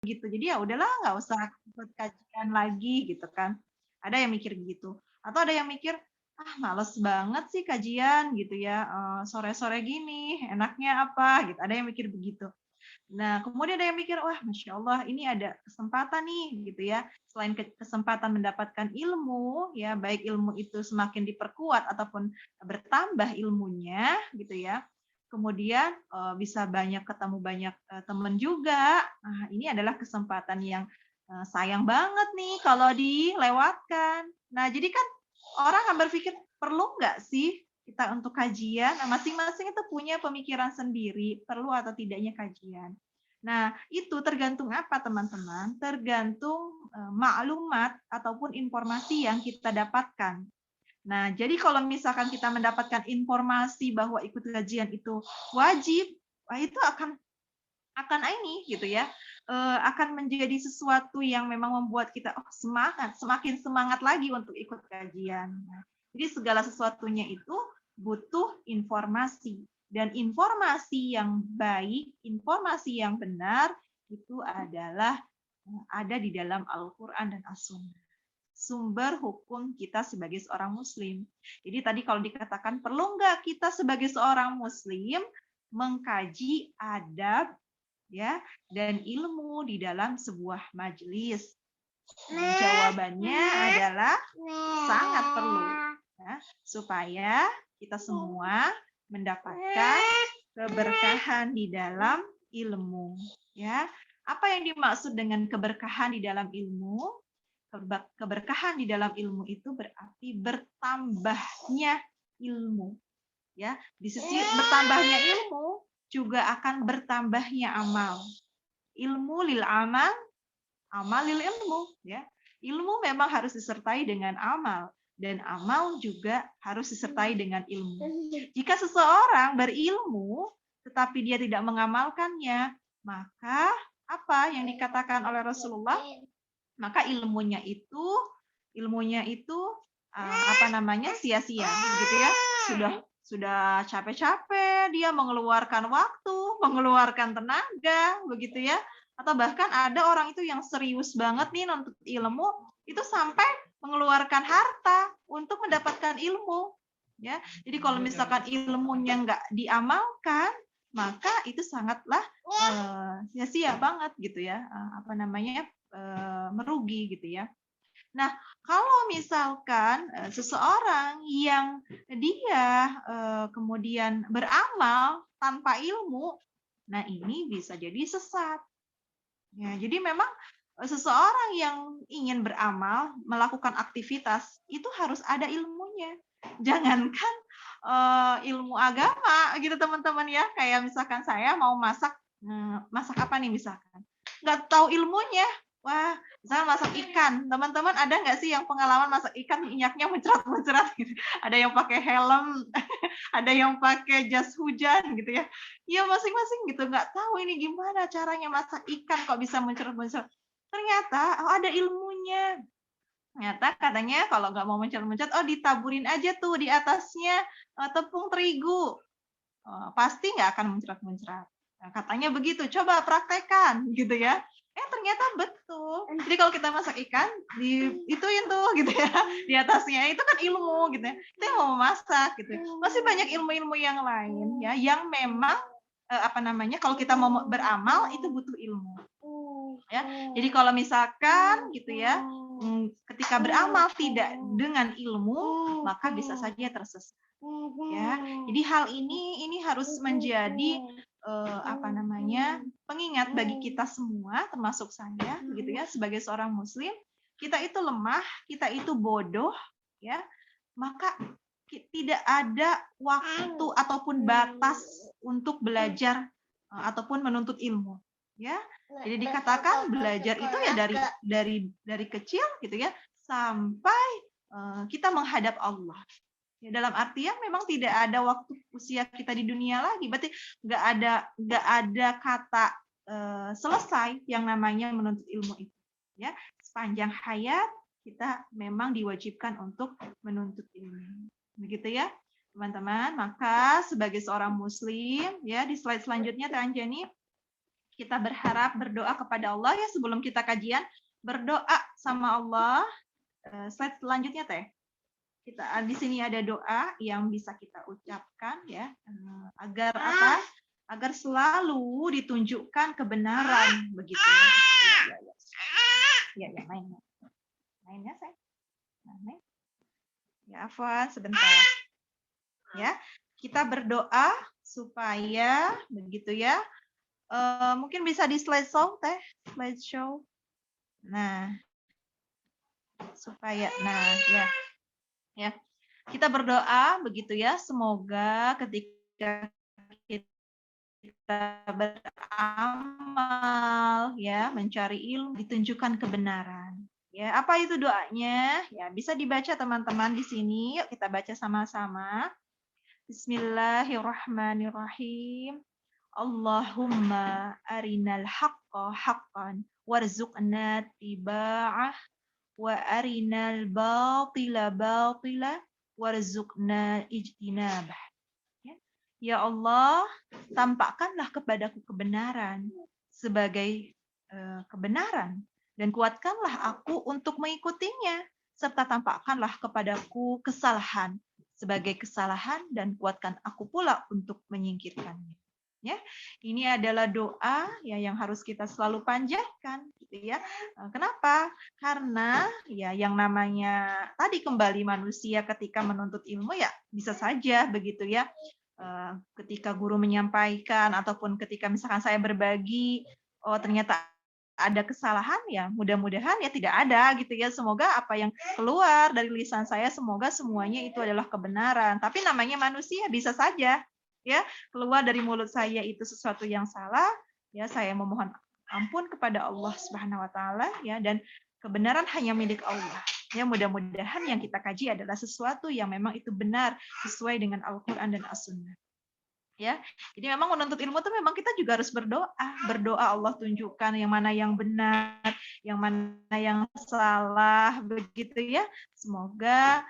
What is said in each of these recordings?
gitu. Jadi ya udahlah nggak usah ikut kajian lagi gitu kan. Ada yang mikir gitu. Atau ada yang mikir, ah males banget sih kajian gitu ya, sore-sore gini, enaknya apa gitu. Ada yang mikir begitu. Nah, kemudian ada yang mikir, wah Masya Allah ini ada kesempatan nih gitu ya. Selain kesempatan mendapatkan ilmu, ya baik ilmu itu semakin diperkuat ataupun bertambah ilmunya gitu ya. Kemudian bisa banyak ketemu banyak teman juga. Nah, ini adalah kesempatan yang sayang banget nih kalau dilewatkan. Nah, jadi kan orang akan berpikir, perlu nggak sih kita untuk kajian? Nah, masing-masing itu punya pemikiran sendiri, perlu atau tidaknya kajian. Nah, itu tergantung apa teman-teman? Tergantung maklumat ataupun informasi yang kita dapatkan. Nah, jadi kalau misalkan kita mendapatkan informasi bahwa ikut kajian itu wajib, wah itu akan ini gitu ya, akan menjadi sesuatu yang memang membuat kita semangat, semakin semangat lagi untuk ikut kajian. Nah, jadi segala sesuatunya itu butuh informasi dan informasi yang baik, informasi yang benar itu adalah ada di dalam Al-Qur'an dan As-Sunnah. Sumber hukum kita sebagai seorang muslim. Jadi tadi kalau dikatakan perlu nggak kita sebagai seorang muslim mengkaji adab ya dan ilmu di dalam sebuah majelis? Jawabannya adalah sangat perlu ya, supaya kita semua mendapatkan keberkahan di dalam ilmu ya. Apa yang dimaksud dengan keberkahan di dalam ilmu? Keberkahan di dalam ilmu itu berarti bertambahnya ilmu ya. Di sisi bertambahnya ilmu juga akan bertambahnya amal. Ilmu lil amal, amal lil ilmu ya. Ilmu memang harus disertai dengan amal dan amal juga harus disertai dengan ilmu. Jika seseorang berilmu tetapi dia tidak mengamalkannya, maka apa yang dikatakan oleh Rasulullah? Maka ilmunya itu sia-sia gitu ya. Sudah capek-capek dia mengeluarkan waktu, mengeluarkan tenaga begitu ya. Atau bahkan ada orang itu yang serius banget nih nuntut ilmu itu sampai mengeluarkan harta untuk mendapatkan ilmu ya. Jadi kalau misalkan ilmunya nggak diamalkan, maka itu sangatlah sia-sia banget gitu ya. Merugi gitu ya. Nah, kalau misalkan seseorang yang dia kemudian beramal tanpa ilmu, nah ini bisa jadi sesat. Ya, jadi memang seseorang yang ingin beramal, melakukan aktivitas, itu harus ada ilmunya. Jangankan ilmu agama gitu teman-teman ya. Kayak misalkan saya mau masak apa nih misalkan. Nggak tahu ilmunya. Wah, misalnya masak ikan. Teman-teman ada nggak sih yang pengalaman masak ikan minyaknya muncrat-muncrat gitu. Ada yang pakai helm, ada yang pakai jas hujan gitu ya. Ya masing-masing gitu, nggak tahu ini gimana caranya masak ikan kok bisa muncrat-muncrat. Ternyata ada ilmunya. Ternyata katanya kalau nggak mau muncrat-muncrat, ditaburin aja tuh di atasnya tepung terigu. Pasti nggak akan muncrat-muncrat. Nah, katanya begitu, coba praktekkan gitu ya. Ternyata betul. Jadi kalau kita masak ikan, ituin tuh gitu ya, di atasnya itu kan ilmu gitu ya. Itu yang mau masak gitu. Masih banyak ilmu-ilmu yang lain ya, yang memang kalau kita mau beramal itu butuh ilmu. Ya. Jadi kalau misalkan gitu ya, ketika beramal tidak dengan ilmu, maka bisa saja tersesat. Ya. Jadi hal ini harus menjadi pengingat bagi kita semua, termasuk saya gitu ya, sebagai seorang muslim, kita itu lemah, kita itu bodoh ya. Maka tidak ada waktu ataupun batas untuk belajar ataupun menuntut ilmu ya. Jadi dikatakan belajar itu ya dari kecil gitu ya sampai kita menghadap Allah. Ya, dalam artian memang tidak ada waktu usia kita di dunia lagi. Berarti nggak ada kata selesai yang namanya menuntut ilmu itu. Ya, sepanjang hayat kita memang diwajibkan untuk menuntut ilmu. Begitu ya, teman-teman. Maka sebagai seorang muslim, ya di slide selanjutnya Teh Anjani, kita berharap berdoa kepada Allah ya sebelum kita kajian, berdoa sama Allah. Slide selanjutnya Teh. Kita di sini ada doa yang bisa kita ucapkan ya agar apa? Agar selalu ditunjukkan kebenaran begitu. Ya, mainnya saya. Main. Ya, afwan sebentar. Ya, kita berdoa supaya begitu ya. Mungkin bisa di slideshow Teh, slideshow. Nah, supaya ya. Kita berdoa begitu ya, semoga ketika kita beramal ya, mencari ilmu ditunjukkan kebenaran. Ya, apa itu doanya? Ya, bisa dibaca teman-teman di sini. Yuk kita baca sama-sama. Bismillahirrahmanirrahim. Allahumma arinal haqqa haqqan warzuqna tiba'ah wa arinal batila batila warzuqna ijtinabah. Ya Allah, tampakkanlah kepadaku kebenaran sebagai kebenaran dan kuatkanlah aku untuk mengikutinya serta tampakkanlah kepadaku kesalahan sebagai kesalahan dan kuatkan aku pula untuk menyingkirkannya. Ya, ini adalah doa ya yang harus kita selalu panjatkan, gitu ya. Kenapa? Karena ya yang namanya tadi kembali manusia ketika menuntut ilmu ya bisa saja begitu ya. Ketika guru menyampaikan ataupun ketika misalkan saya berbagi, oh ternyata ada kesalahan ya mudah-mudahan ya tidak ada gitu ya. Semoga apa yang keluar dari lisan saya semoga semuanya itu adalah kebenaran. Tapi namanya manusia bisa saja ya keluar dari mulut saya itu sesuatu yang salah, ya saya memohon ampun kepada Allah Subhanahu wa taala ya dan kebenaran hanya milik Allah. Ya mudah-mudahan yang kita kaji adalah sesuatu yang memang itu benar sesuai dengan Al-Qur'an dan As-Sunnah. Ya. Jadi memang menuntut ilmu itu memang kita juga harus berdoa. Berdoa Allah tunjukkan yang mana yang benar, yang mana yang salah begitu ya. Semoga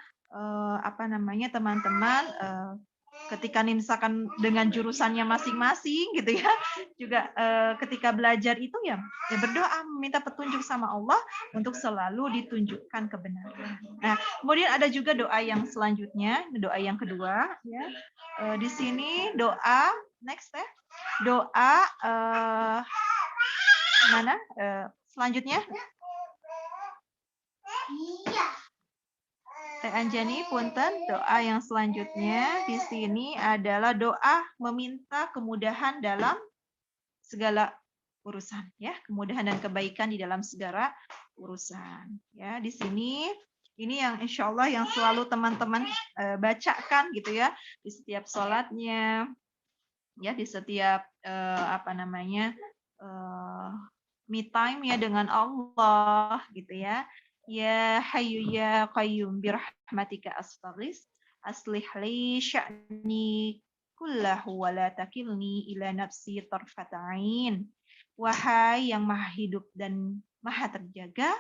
teman-teman ketika nih misalkan dengan jurusannya masing-masing gitu ya juga ketika belajar itu ya berdoa meminta petunjuk sama Allah untuk selalu ditunjukkan kebenaran. Nah kemudian ada juga doa yang selanjutnya, doa yang kedua ya di sini doa next ya doa mana selanjutnya Teh Anjani, punten, doa yang selanjutnya di sini adalah doa meminta kemudahan dalam segala urusan, ya, kemudahan dan kebaikan di dalam segala urusan. Ya, di sini ini yang insya Allah yang selalu teman-teman bacakan gitu ya di setiap sholatnya, ya di setiap me time ya dengan Allah gitu ya. Ya Hayyu ya Qayyum birahmatika astaghis aslih li sya'ni kullahu wa la takilni ila nafsi tarfata ain. Wahai yang maha hidup dan maha terjaga,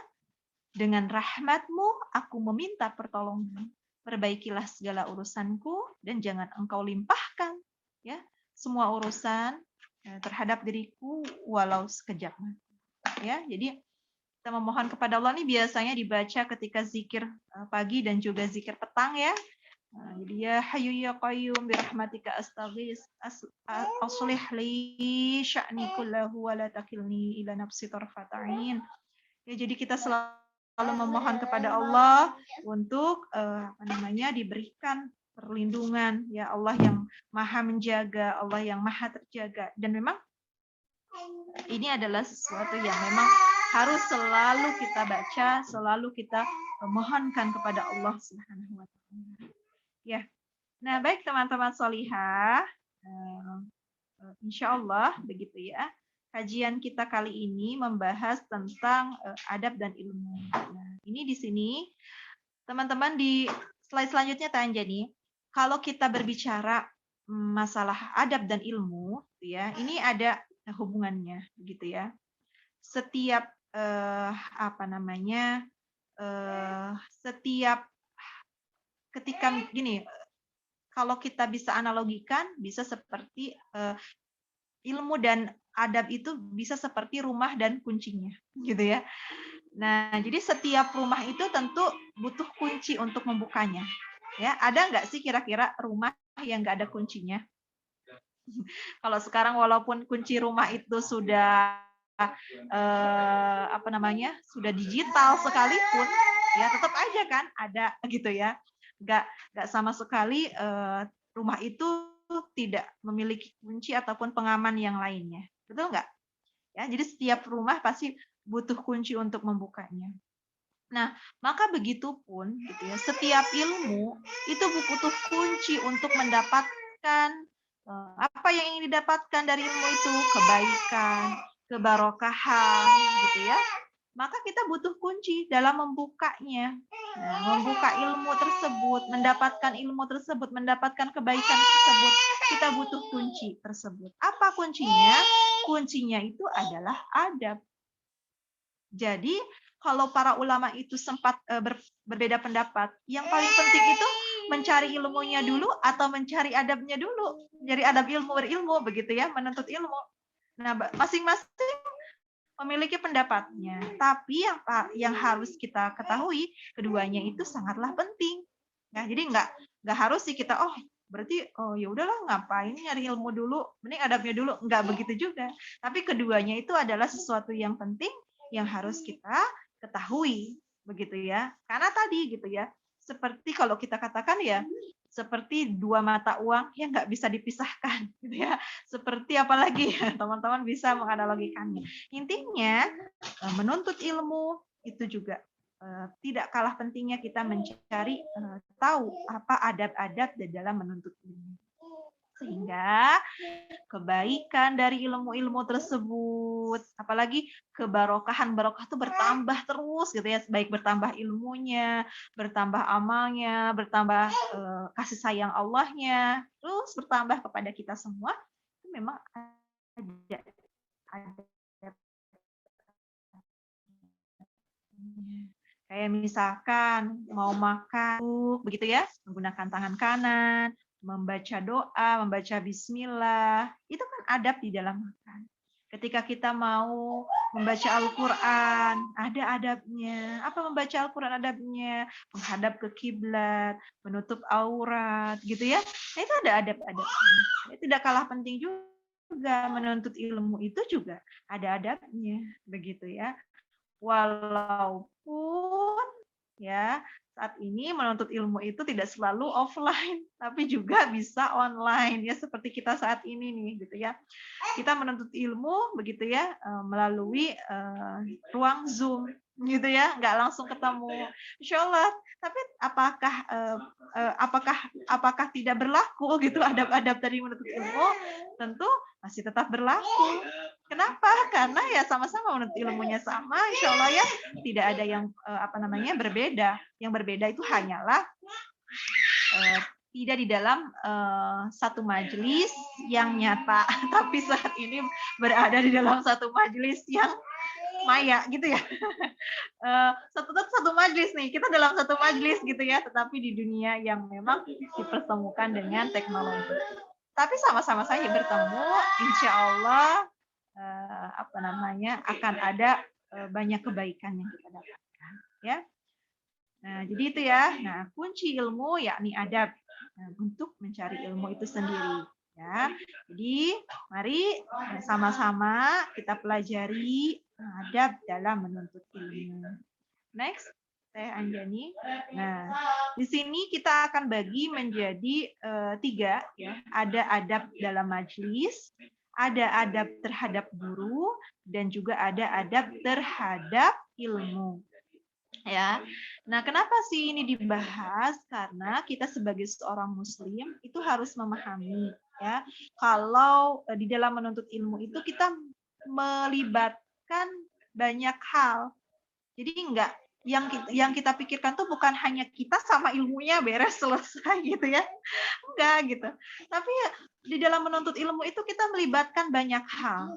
dengan rahmatmu aku meminta pertolongan. Perbaikilah segala urusanku dan jangan engkau limpahkan ya semua urusan terhadap diriku walau sekejap. Ya, jadi kita memohon kepada Allah ini biasanya dibaca ketika zikir pagi dan juga zikir petang ya. Jadi ya Hayyu ya Qayyum birahmatika astaghis aslih li sya'ni kullahu wa la takilni ila nafsi tarfata ain. Ya jadi kita selalu memohon kepada Allah untuk diberikan perlindungan ya Allah yang maha menjaga, Allah yang maha terjaga dan memang ini adalah sesuatu yang memang harus selalu kita baca, selalu kita memohonkan kepada Allah Subhanahu wa taala. Ya. Nah, baik teman-teman solihah, insya Allah begitu ya. Kajian kita kali ini membahas tentang adab dan ilmu. Nah, ini di sini teman-teman di slide selanjutnya Tanjani, kalau kita berbicara masalah adab dan ilmu, ya, ini ada hubungannya, begitu ya. Setiap setiap ketika gini, kalau kita bisa analogikan, bisa seperti ilmu dan adab itu bisa seperti rumah dan kuncinya, gitu ya. Nah, jadi setiap rumah itu tentu butuh kunci untuk membukanya. Ya, ada nggak sih kira-kira rumah yang nggak ada kuncinya? Kalau sekarang walaupun kunci rumah itu sudah apa namanya, sudah digital sekalipun, ya tetap aja kan ada gitu ya. Nggak sama sekali rumah itu tidak memiliki kunci ataupun pengaman yang lainnya. Betul nggak? Ya, jadi setiap rumah pasti butuh kunci untuk membukanya. Nah, maka begitupun gitu ya, setiap ilmu itu butuh kunci untuk mendapatkan apa yang ingin didapatkan dari ilmu itu, kebaikan, kebarokahan gitu ya. Maka kita butuh kunci dalam membukanya. Nah, membuka ilmu tersebut, mendapatkan ilmu tersebut, mendapatkan kebaikan tersebut, kita butuh kunci tersebut. Apa kuncinya? Kuncinya itu adalah adab. Jadi kalau para ulama itu sempat berbeda pendapat, yang paling penting itu mencari ilmunya dulu atau mencari adabnya dulu. Jadi adab ilmu berilmu begitu ya, menuntut ilmu. Nah, masing-masing memiliki pendapatnya. Tapi yang harus kita ketahui, keduanya itu sangatlah penting. Nah, jadi nggak harus sih kita berarti ya udahlah ngapain nyari ilmu dulu, mending adabnya dulu. Nggak begitu juga. Tapi keduanya itu adalah sesuatu yang penting yang harus kita ketahui, begitu ya. Karena tadi gitu ya, seperti kalau kita katakan ya, seperti dua mata uang yang nggak bisa dipisahkan, gitu ya. Seperti apalagi ya, teman-teman bisa menganalogikannya. Intinya menuntut ilmu itu juga tidak kalah pentingnya kita mencari tahu apa adab-adab di dalam menuntut ilmu. Sehingga kebaikan dari ilmu-ilmu tersebut, apalagi kebarokahan, barokah itu bertambah terus gitu ya, baik bertambah ilmunya, bertambah amalnya, bertambah kasih sayang Allahnya, terus bertambah kepada kita semua. Itu memang ada kayak misalkan mau makan, begitu ya, menggunakan tangan kanan, membaca doa, membaca bismillah, itu kan adab di dalam makan. Ketika kita mau membaca Al-Quran, ada adabnya. Apa membaca Al-Quran adabnya? Menghadap ke kiblat, menutup aurat, gitu ya. Nah, itu ada adab-adabnya. Tidak kalah penting juga menuntut ilmu itu juga ada adabnya, begitu ya. Walaupun ya saat ini menuntut ilmu itu tidak selalu offline, tapi juga bisa online ya seperti kita saat ini nih gitu ya. Kita menuntut ilmu begitu ya melalui ruang Zoom gitu ya, nggak langsung ketemu. Insya Allah. Tapi apakah tidak berlaku gitu adab-adab dari menuntut ilmu? Tentu masih tetap berlaku. Kenapa? Karena ya sama-sama menuntut ilmunya sama, insya Allah ya tidak ada yang berbeda. Yang berbeda itu hanyalah tidak di dalam satu majelis yang nyata, tapi saat ini berada di dalam satu majelis yang maya gitu ya. Satu majelis nih, kita dalam satu majelis gitu ya, tetapi di dunia yang memang dipertemukan dengan teknologi. Tapi sama-sama saja bertemu, insya Allah akan ada banyak kebaikan yang kita dapatkan ya. Nah, jadi itu ya. Nah, kunci ilmu yakni adab untuk mencari ilmu itu sendiri ya. Jadi mari sama-sama kita pelajari adab dalam menuntut ilmu. Next, Teh Anjani. Nah, di sini kita akan bagi menjadi 3 ya. Ada adab dalam majelis, ada adab terhadap guru, dan juga ada adab terhadap ilmu. Ya. Nah, kenapa sih ini dibahas? Karena kita sebagai seorang muslim itu harus memahami ya, kalau di dalam menuntut ilmu itu kita melibatkan banyak hal. Jadi enggak yang kita pikirkan tuh bukan hanya kita sama ilmunya beres selesai gitu ya. Enggak gitu. Tapi ya, di dalam menuntut ilmu itu kita melibatkan banyak hal.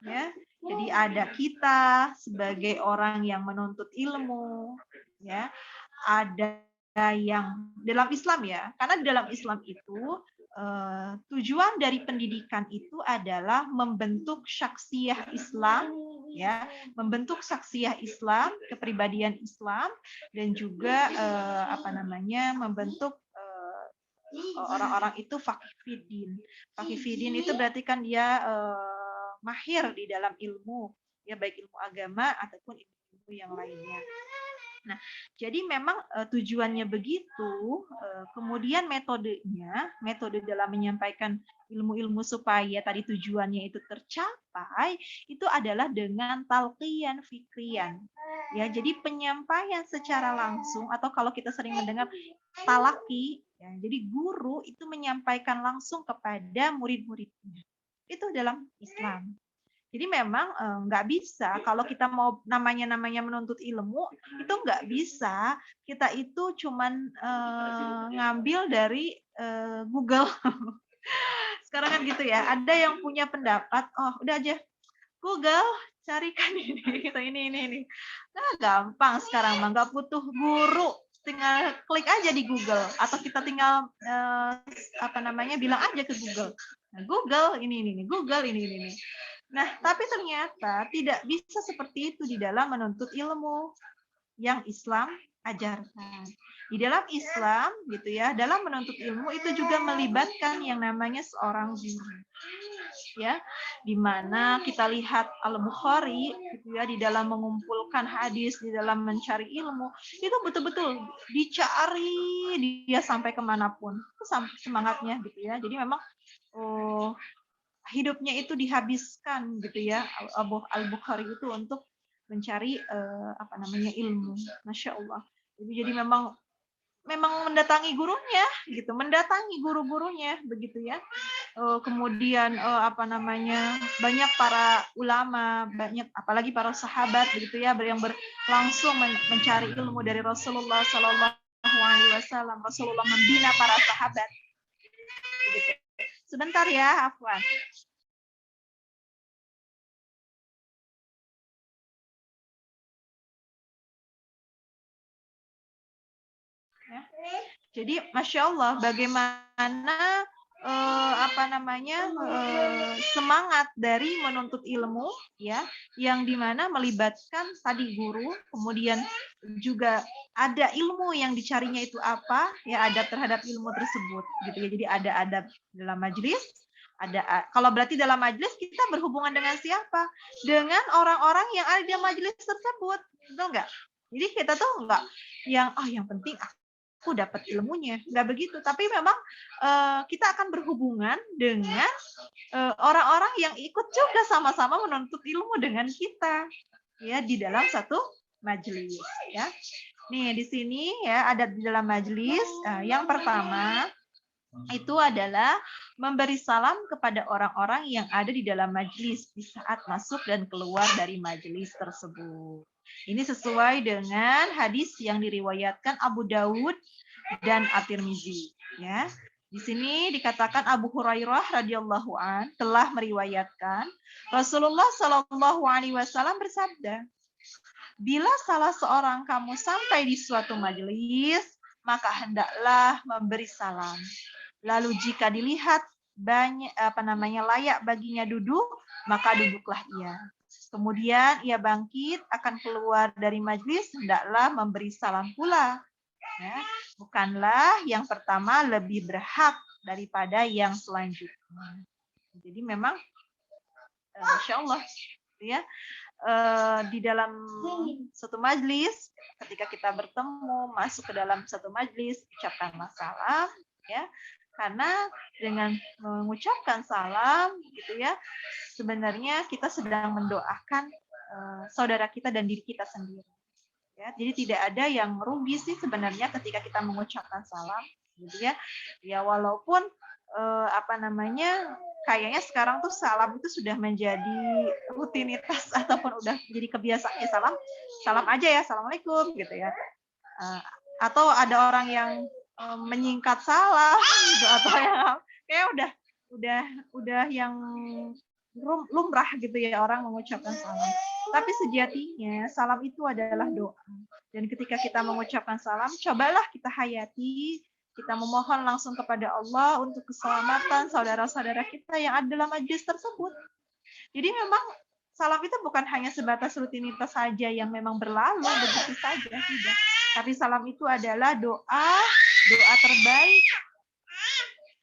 Ya. Jadi ada kita sebagai orang yang menuntut ilmu, ya. Ada yang dalam Islam ya, karena di dalam Islam itu tujuan dari pendidikan itu adalah membentuk syakhsiyah Islam, ya, membentuk syakhsiyah Islam, kepribadian Islam, dan juga membentuk orang-orang itu faqih fiddin. Faqih fiddin itu berarti kan dia mahir di dalam ilmu, ya baik ilmu agama ataupun ilmu yang lainnya. Nah, jadi memang tujuannya begitu, kemudian metode dalam menyampaikan ilmu-ilmu supaya tadi tujuannya itu tercapai, itu adalah dengan talqiyan fikriyan. Ya, jadi penyampaian secara langsung atau kalau kita sering mendengar talaki, ya, jadi guru itu menyampaikan langsung kepada murid-muridnya. Itu dalam Islam. Jadi memang nggak bisa kalau kita mau namanya menuntut ilmu itu nggak bisa kita itu cuman ngambil dari Google. Sekarang kan gitu ya. Ada yang punya pendapat, oh udah aja Google carikan ini. Nah, gampang sekarang mah nggak butuh guru, tinggal klik aja di Google atau kita tinggal bilang aja ke Google. Nah, Google ini Google ini. Nah, tapi ternyata tidak bisa seperti itu di dalam menuntut ilmu yang Islam ajarkan. Di dalam Islam gitu ya, dalam menuntut ilmu itu juga melibatkan yang namanya seorang guru. Ya, di mana kita lihat Al-Bukhari gitu ya, di dalam mengumpulkan hadis, di dalam mencari ilmu, itu betul-betul dicari dia sampai kemanapun. Itu semangatnya gitu ya. Jadi memang hidupnya itu dihabiskan gitu ya Al-Bukhari itu untuk mencari ilmu. Masya Allah. Jadi memang mendatangi gurunya gitu, mendatangi guru-gurunya begitu ya. Kemudian banyak para ulama, banyak apalagi para sahabat begitu ya yang langsung mencari ilmu dari Rasulullah Shallallahu Alaihi Wasallam. Rasulullah membina para sahabat. Begitu. Sebentar ya, Afwan. Ya. Jadi, masya Allah, bagaimana semangat dari menuntut ilmu, ya, yang dimana melibatkan tadi guru, kemudian juga ada ilmu yang dicarinya itu apa, ya, adab terhadap ilmu tersebut, gitu ya. Jadi ada adab dalam majelis. Kalau berarti dalam majelis kita berhubungan dengan siapa? Dengan orang-orang yang ada di majelis tersebut, betul nggak? Jadi kita tuh nggak yang penting aku dapat ilmunya, nggak begitu. Tapi memang kita akan berhubungan dengan orang-orang yang ikut juga sama-sama menuntut ilmu dengan kita, ya, di dalam satu majelis, ya. Nih di sini ya ada di dalam majelis. Yang pertama itu adalah memberi salam kepada orang-orang yang ada di dalam majelis di saat masuk dan keluar dari majelis tersebut. Ini sesuai dengan hadis yang diriwayatkan Abu Dawud dan At-Tirmizi, ya. Di sini dikatakan Abu Hurairah radhiyallahu an telah meriwayatkan Rasulullah Shallallahu Alaihi Wasallam bersabda, bila salah seorang kamu sampai di suatu majelis, maka hendaklah memberi salam. Lalu jika dilihat layak baginya duduk, maka duduklah ia. Kemudian ia bangkit akan keluar dari majelis, hendaklah memberi salam pula. Ya, bukanlah yang pertama lebih berhak daripada yang selanjutnya. Jadi memang, insya Allah, ya, di dalam satu majelis, ketika kita bertemu, masuk ke dalam satu majelis, ucapkanlah salam, ya, karena dengan mengucapkan salam, gitu ya, sebenarnya kita sedang mendoakan saudara kita dan diri kita sendiri. Ya, jadi tidak ada yang rugi sih sebenarnya ketika kita mengucapkan salam, gitu ya. Ya walaupun kayaknya sekarang tuh salam itu sudah menjadi rutinitas ataupun udah jadi kebiasaan, ya salam aja ya, assalamualaikum gitu ya. Atau ada orang yang menyingkat salam gitu, atau yang kayak udah yang lumrah gitu ya orang mengucapkan salam. Tapi sejatinya salam itu adalah doa. Dan ketika kita mengucapkan salam, cobalah kita hayati kita memohon langsung kepada Allah untuk keselamatan saudara-saudara kita yang ada dalam majelis tersebut. Jadi memang salam itu bukan hanya sebatas rutinitas saja yang memang berlalu begitu saja, tidak. Tapi salam itu adalah doa terbaik.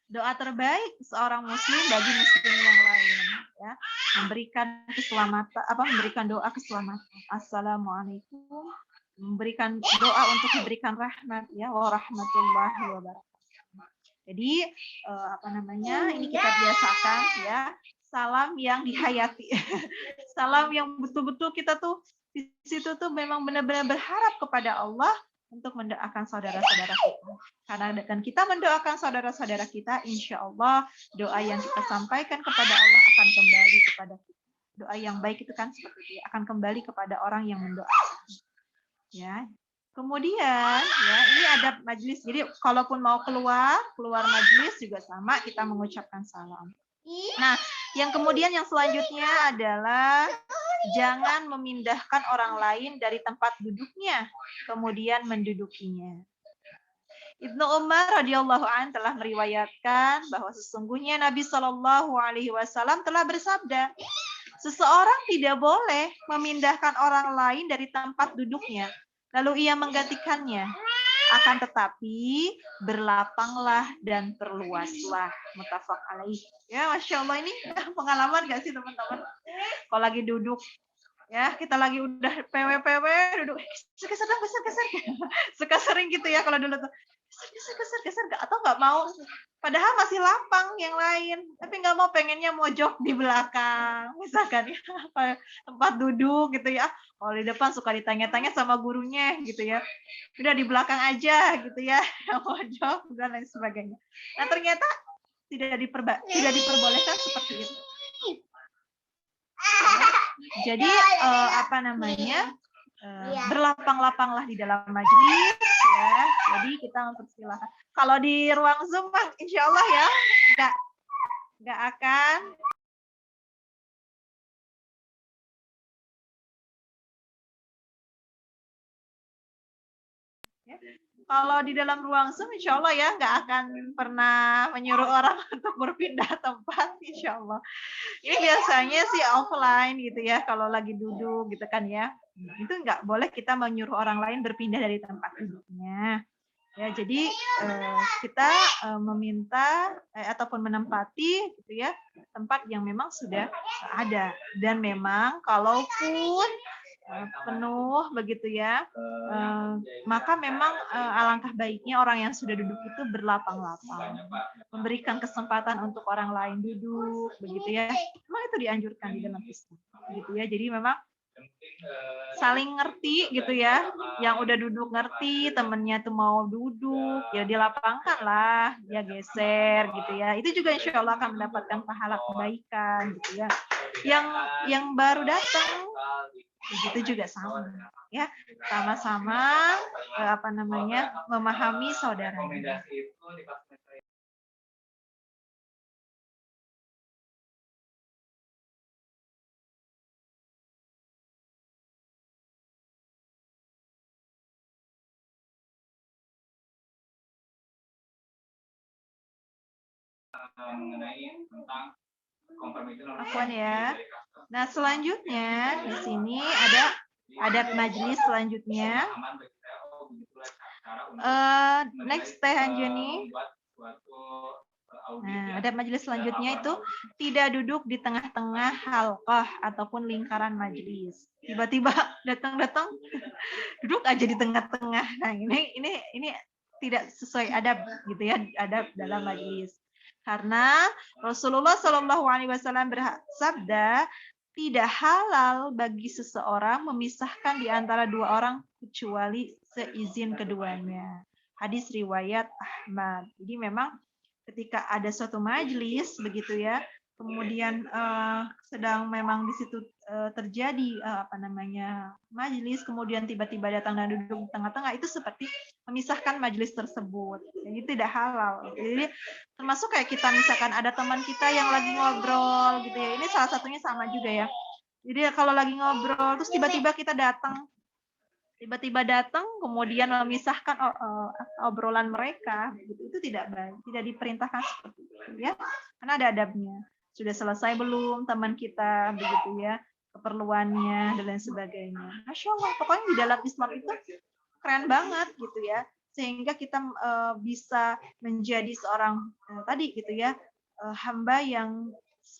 Doa terbaik seorang muslim bagi muslim yang lain, ya. Memberikan keselamatan, memberikan doa keselamatan. Assalamualaikum. Memberikan doa untuk diberikan rahmat, ya, warahmatullahi wabarakatuh. Jadi ini kita biasakan, ya, salam yang dihayati. Salam yang betul-betul kita tuh di situ tuh memang benar-benar berharap kepada Allah untuk mendoakan saudara-saudara kita. Karena dengan kita mendoakan saudara-saudara kita, insya Allah doa yang kita sampaikan kepada Allah akan kembali kepada kita. Doa yang baik itu kan seperti itu, akan kembali kepada orang yang mendoakan. Ya. Kemudian, ya, ini ada majelis. Jadi, kalaupun mau keluar majelis juga sama, kita mengucapkan salam. Nah, yang selanjutnya adalah jangan memindahkan orang lain dari tempat duduknya, kemudian mendudukinya. Ibnu Umar radhiyallahu an telah meriwayatkan bahwa sesungguhnya Nabi Shallallahu alaihi wasallam telah bersabda, seseorang tidak boleh memindahkan orang lain dari tempat duduknya, lalu ia menggantikannya. Akan tetapi berlapanglah dan perluaslah. Muttafaq alaih. Ya, Masya Allah, ini pengalaman gak sih teman-teman? Kalau lagi duduk, ya, kita lagi udah PW duduk, geser. Suka sering gitu ya kalau dulu tuh. Geser, atau nggak mau, padahal masih lapang yang lain, tapi nggak mau, pengennya mojok di belakang, misalkan ya, tempat duduk gitu ya. Kalau di depan suka ditanya-tanya sama gurunya gitu ya, udah di belakang aja gitu ya, mojok dan lain sebagainya. Nah, ternyata tidak diperbolehkan seperti itu. Jadi berlapang-lapanglah di dalam majelis, ya. Jadi kita mempersilahkan. Kalau di ruang Zoom, insya Allah ya, nggak akan. Ya. Kalau di dalam ruang Zoom, insya Allah ya, nggak akan pernah menyuruh orang untuk berpindah tempat, insya Allah. Ini biasanya sih offline gitu ya, kalau lagi duduk gitu kan ya. Itu nggak boleh kita menyuruh orang lain berpindah dari tempat duduknya. Ya, jadi kita meminta ataupun menempati gitu ya tempat yang memang sudah ada, dan memang kalaupun penuh begitu ya, maka memang alangkah baiknya orang yang sudah duduk itu berlapang-lapang, memberikan kesempatan untuk orang lain duduk begitu ya. Memang itu dianjurkan di dalam Islam gitu ya. Jadi memang saling ngerti gitu ya, yang udah duduk ngerti temennya tuh mau duduk, ya dilapangkan lah, ya geser gitu ya. Itu juga insya Allah akan mendapatkan pahala kebaikan gitu ya. Yang baru datang begitu juga sama ya, sama-sama memahami saudaranya. Mengenai tentang kompromi itu ya. Nah, selanjutnya di sini ada adat majelis selanjutnya. Next Teh Anjani. Nah, adat majelis selanjutnya itu tidak duduk di tengah-tengah halqah ataupun lingkaran majelis. Tiba-tiba datang duduk aja di tengah-tengah. Nah, ini tidak sesuai adab gitu ya, adab dalam majelis. Karena Rasulullah Shallallahu alaihi wasallam bersabda, tidak halal bagi seseorang memisahkan di antara dua orang kecuali seizin keduanya. Hadis riwayat Ahmad. Jadi memang ketika ada suatu majelis begitu ya, kemudian sedang memang di situ terjadi majelis, kemudian tiba-tiba datang dan duduk di tengah-tengah, itu seperti memisahkan majelis tersebut. Jadi tidak halal. Jadi termasuk kayak kita misalkan ada teman kita yang lagi ngobrol gitu ya. Ini salah satunya sama juga ya. Jadi kalau lagi ngobrol terus tiba-tiba kita datang tiba-tiba datang kemudian memisahkan obrolan mereka, itu tidak baik, tidak diperintahkan seperti itu ya, karena ada adabnya. Sudah selesai belum teman kita, begitu ya, keperluannya dan lain sebagainya. Masya Allah, pokoknya di dalam Islam itu keren banget gitu ya, sehingga kita bisa menjadi seorang tadi gitu ya, hamba yang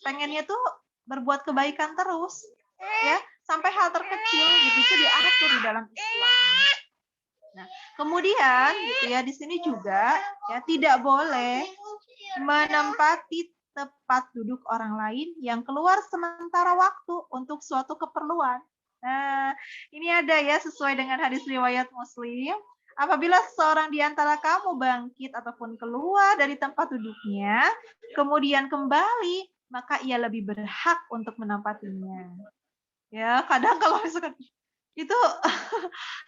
pengennya tuh berbuat kebaikan terus ya, sampai hal terkecil gitu itu diatur di dalam Islam. Nah, kemudian gitu ya, di sini juga ya tidak boleh menempati tempat duduk orang lain yang keluar sementara waktu untuk suatu keperluan. Nah, ini ada ya sesuai dengan hadis riwayat Muslim. Apabila seorang di antara kamu bangkit ataupun keluar dari tempat duduknya, kemudian kembali, maka ia lebih berhak untuk menempatinya. Ya, kadang kalau misalkan itu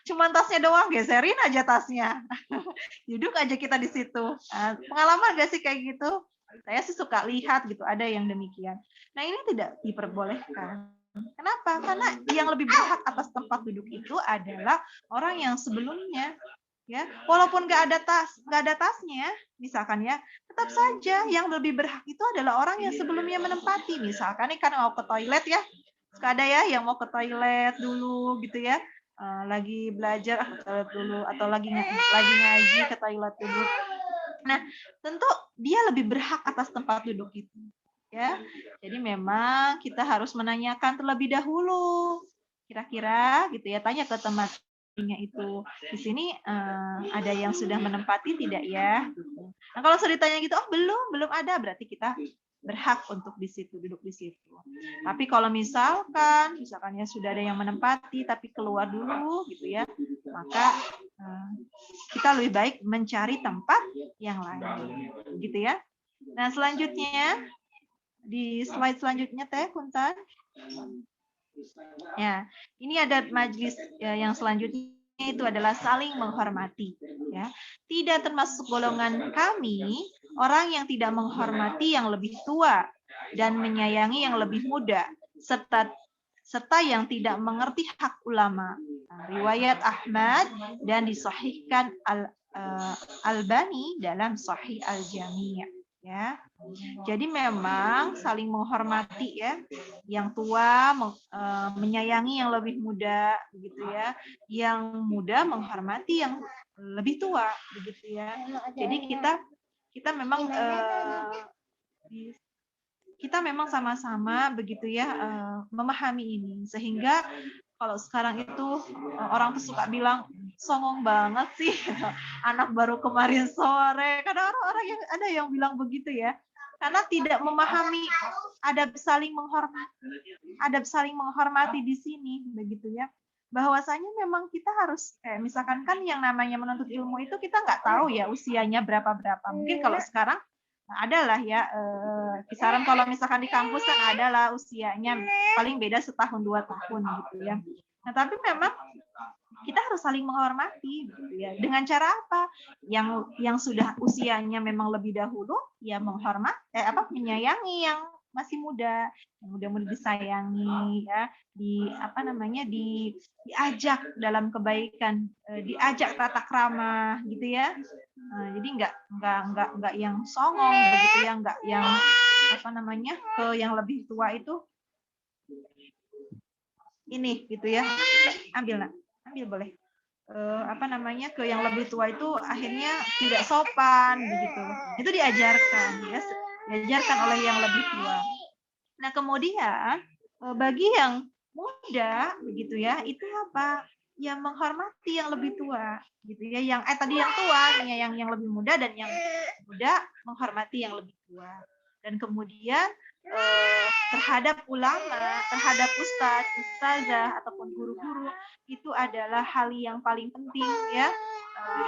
cuma tasnya doang, geserin aja tasnya. Duduk aja kita di situ. Nah, pengalaman gak sih kayak gitu? Saya sih suka lihat gitu, ada yang demikian. Nah, ini tidak diperbolehkan. Kenapa? Karena yang lebih berhak atas tempat duduk itu adalah orang yang sebelumnya, ya. Walaupun nggak ada tasnya, misalkan ya, tetap saja yang lebih berhak itu adalah orang yang sebelumnya menempati. Misalkan nih kan mau ke toilet ya, suka ada ya yang mau ke toilet dulu gitu ya, lagi belajar ke toilet dulu atau lagi ngaji ke toilet dulu. Nah, tentu dia lebih berhak atas tempat duduk itu. Ya, jadi memang kita harus menanyakan terlebih dahulu. Kira-kira gitu ya, tanya ke temannya itu. Di sini ada yang sudah menempati tidak ya? Gitu. Nah, kalau sudah ditanya gitu, oh belum ada, berarti kita berhak untuk di situ, duduk di situ. Tapi kalau misalkan ya sudah ada yang menempati tapi keluar dulu gitu ya, maka kita lebih baik mencari tempat yang lain, gitu ya. Nah, selanjutnya di slide selanjutnya Teh Kuntan. Ya, ini ada majelis yang selanjutnya itu adalah saling menghormati ya. Tidak termasuk golongan kami orang yang tidak menghormati yang lebih tua dan menyayangi yang lebih muda serta yang tidak mengerti hak ulama. Riwayat Ahmad dan disahihkan Albani dalam Sahih Al-Jami'. Ya, jadi memang saling menghormati ya, yang tua menyayangi yang lebih muda, begitu ya, yang muda menghormati yang lebih tua, begitu ya. Jadi kita memang sama-sama begitu ya memahami ini, sehingga kalau sekarang itu orang tuh suka bilang songong banget sih anak baru kemarin sore. Kadang orang yang ada yang bilang begitu ya, karena tidak memahami adab saling menghormati di sini, begitu ya. Bahwasanya memang kita harus misalkan kan yang namanya menuntut ilmu itu kita nggak tahu ya usianya berapa. Mungkin kalau sekarang adalah ya kisaran kalau misalkan di kampus kan adalah usianya paling beda 1-2 tahun gitu ya. Nah, tapi memang kita harus saling menghormati gitu ya. Dengan cara apa? Yang sudah usianya memang lebih dahulu ya menyayangi yang masih muda, yang mudah-mudahan disayangi ya, diajak dalam kebaikan, diajak tata krama gitu ya. Jadi nggak yang songong begitu ya, nggak yang ke yang lebih tua itu ini gitu ya. Ambil boleh. Ke yang lebih tua itu akhirnya tidak sopan begitu. Itu diajarkan ya, diajarkan oleh yang lebih tua. Nah, kemudian bagi yang muda begitu ya, itu apa? Yang menghormati yang lebih tua gitu ya. Yang tadi yang tua, yang lebih muda, dan yang muda menghormati yang lebih tua. Dan kemudian terhadap ulama, terhadap ustadz, ustazah ataupun guru-guru itu adalah hal yang paling penting ya.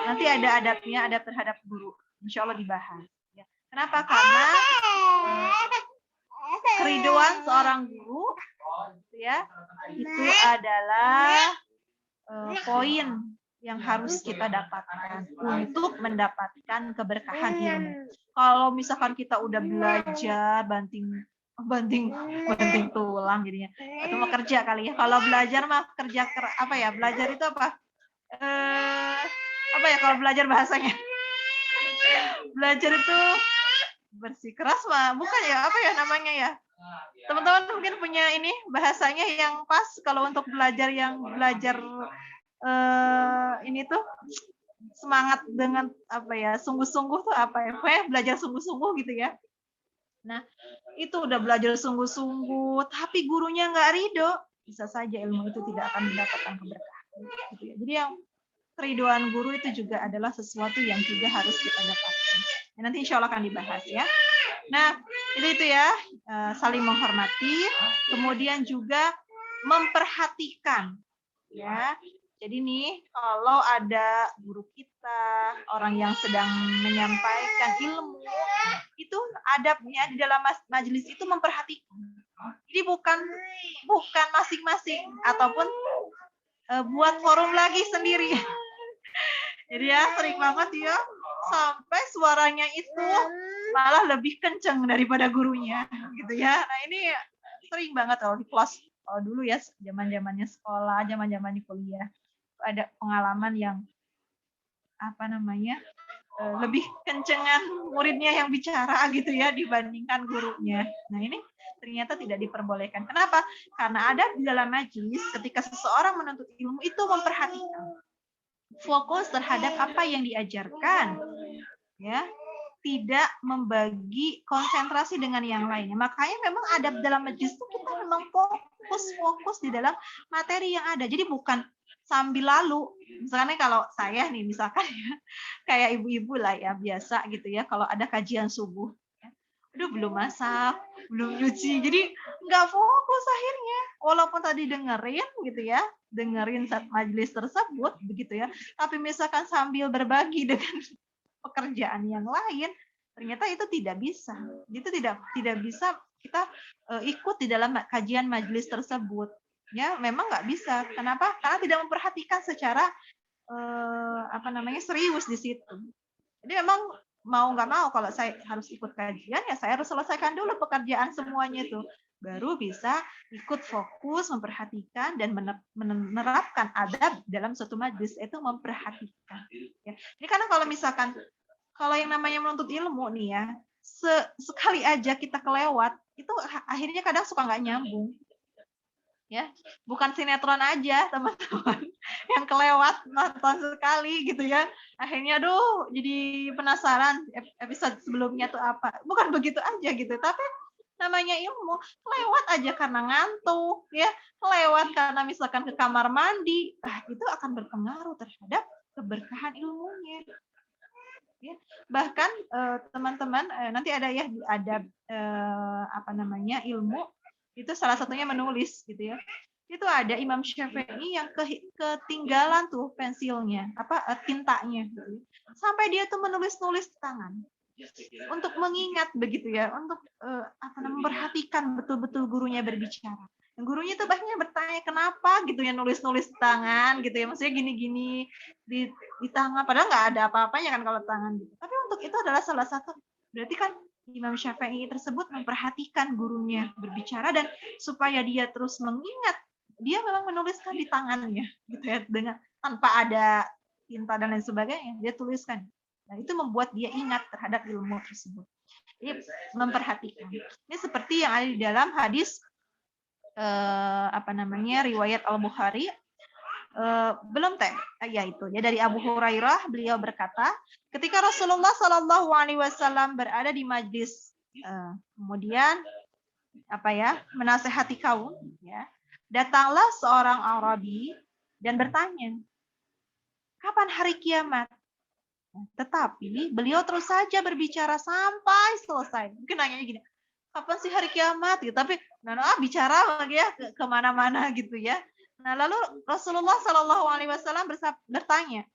Nanti ada adabnya, adab terhadap guru. Insya Allah dibahas. Ya. Kenapa? Karena keriduan seorang guru ya itu adalah poin yang harus kita dapatkan untuk mendapatkan keberkahan ilmu. Kalau misalkan kita udah belajar banting tulang jadinya, atau mau kerja kali ya. Kalau belajar mah belajar itu apa? Apa ya kalau belajar bahasanya? Belajar itu bersikeras mah, bukan ya? Apa ya namanya ya? Teman-teman mungkin punya ini bahasanya yang pas kalau untuk belajar yang belajar ini tuh semangat dengan apa ya, sungguh-sungguh tuh apa ya? Pokoknya belajar sungguh-sungguh gitu ya. Nah, itu udah belajar sungguh-sungguh, tapi gurunya nggak ridho, bisa saja ilmu itu tidak akan mendapatkan keberkahan. Gitu ya. Jadi yang keridoan guru itu juga adalah sesuatu yang juga harus kita dapatkan. Ya, nanti insya Allah akan dibahas ya. Nah, itu ya, saling menghormati, kemudian juga memperhatikan. Ya, jadi nih kalau ada guru kita, orang yang sedang menyampaikan ilmu, itu adabnya di dalam majelis itu memperhatikan. Jadi bukan masing-masing ataupun buat forum lagi sendiri. Jadi ya sering banget ya sampai suaranya itu malah lebih kenceng daripada gurunya gitu ya. Nah ini sering banget kalau di kelas dulu ya zaman-zamannya sekolah, zaman-zamannya kuliah ada pengalaman yang apa namanya lebih kencengan muridnya yang bicara gitu ya dibandingkan gurunya. Nah ini ternyata tidak diperbolehkan. Kenapa? Karena ada di dalam majelis ketika seseorang menuntut ilmu itu memperhatikan fokus terhadap apa yang diajarkan, ya, tidak membagi konsentrasi dengan yang lainnya. Makanya memang adab dalam majelis itu kita memang fokus di dalam materi yang ada. Jadi bukan sambil lalu. Misalnya kalau saya nih, misalkan ya, kayak ibu-ibu lah ya biasa gitu ya, kalau ada kajian subuh, ya, aduh belum masak, belum nyuci, jadi nggak fokus akhirnya. Walaupun tadi dengerin gitu ya, dengerin majelis tersebut begitu ya, tapi misalkan sambil berbagi dengan pekerjaan yang lain, ternyata itu tidak bisa. Itu tidak bisa kita ikut di dalam kajian majelis tersebut. Ya, memang nggak bisa. Kenapa? Karena tidak memperhatikan secara serius di situ. Jadi memang mau nggak mau kalau saya harus ikut kajian ya saya harus selesaikan dulu pekerjaan semuanya itu. Baru bisa ikut fokus memperhatikan dan menerapkan adab dalam suatu majelis itu memperhatikan. Ya. Ini karena kalau misalkan kalau yang namanya menuntut ilmu nih ya, sekali aja kita kelewat, itu akhirnya kadang suka nggak nyambung. Ya, bukan sinetron aja teman-teman yang kelewat nonton sekali gitu ya. Akhirnya aduh jadi penasaran episode sebelumnya tuh apa. Bukan begitu aja gitu, tapi namanya ilmu lewat aja karena ngantuk ya, lewat karena misalkan ke kamar mandi, itu akan berpengaruh terhadap keberkahan ilmunya. Ya, bahkan teman-teman nanti ada ya adab ilmu itu salah satunya menulis gitu ya. Itu ada Imam Syafi'i yang ketinggalan tuh pensilnya, tintanya gitu. Sampai dia tuh menulis-nulis tangan. Untuk mengingat begitu ya, untuk memperhatikan betul-betul gurunya berbicara. Gurunya tuh banyak bertanya kenapa gitu ya nulis-nulis tangan gitu ya, maksudnya gini-gini di tangan padahal nggak ada apa-apanya kan kalau tangan gitu. Tapi untuk itu adalah salah satu berarti kan Imam Syafi'i tersebut memperhatikan gurunya berbicara dan supaya dia terus mengingat dia memang menuliskan di tangannya gitu ya dengan tanpa ada tinta dan lain sebagainya dia tuliskan. Nah, itu membuat dia ingat terhadap ilmu tersebut. Jadi memperhatikan. Ini seperti yang ada di dalam hadis riwayat Al-Bukhari belum yaitu ya dari Abu Hurairah beliau berkata ketika Rasulullah Shallallahu Alaihi Wasallam berada di majlis kemudian menasehati kaum ya datanglah seorang Arabi dan bertanya kapan hari kiamat, tetapi beliau terus saja berbicara sampai selesai. Mungkin nanya gini, kapan sih hari kiamat gitu, tapi bicara lagi ya kemana-mana gitu ya. Nah lalu Rasulullah Shallallahu Alaihi Wasallam bertanya,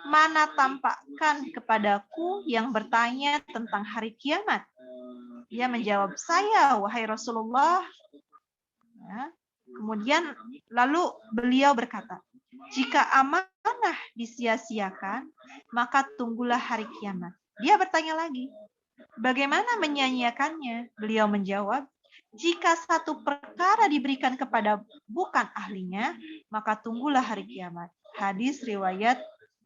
mana tampakkan kepadaku yang bertanya tentang hari kiamat? Dia menjawab, saya wahai Rasulullah. Ya. Kemudian lalu beliau berkata, jika amanah disia-siakan, maka tunggulah hari kiamat. Dia bertanya lagi, bagaimana menyanyiakannya? Beliau menjawab, jika satu perkara diberikan kepada bukan ahlinya, maka tunggulah hari kiamat. Hadis riwayat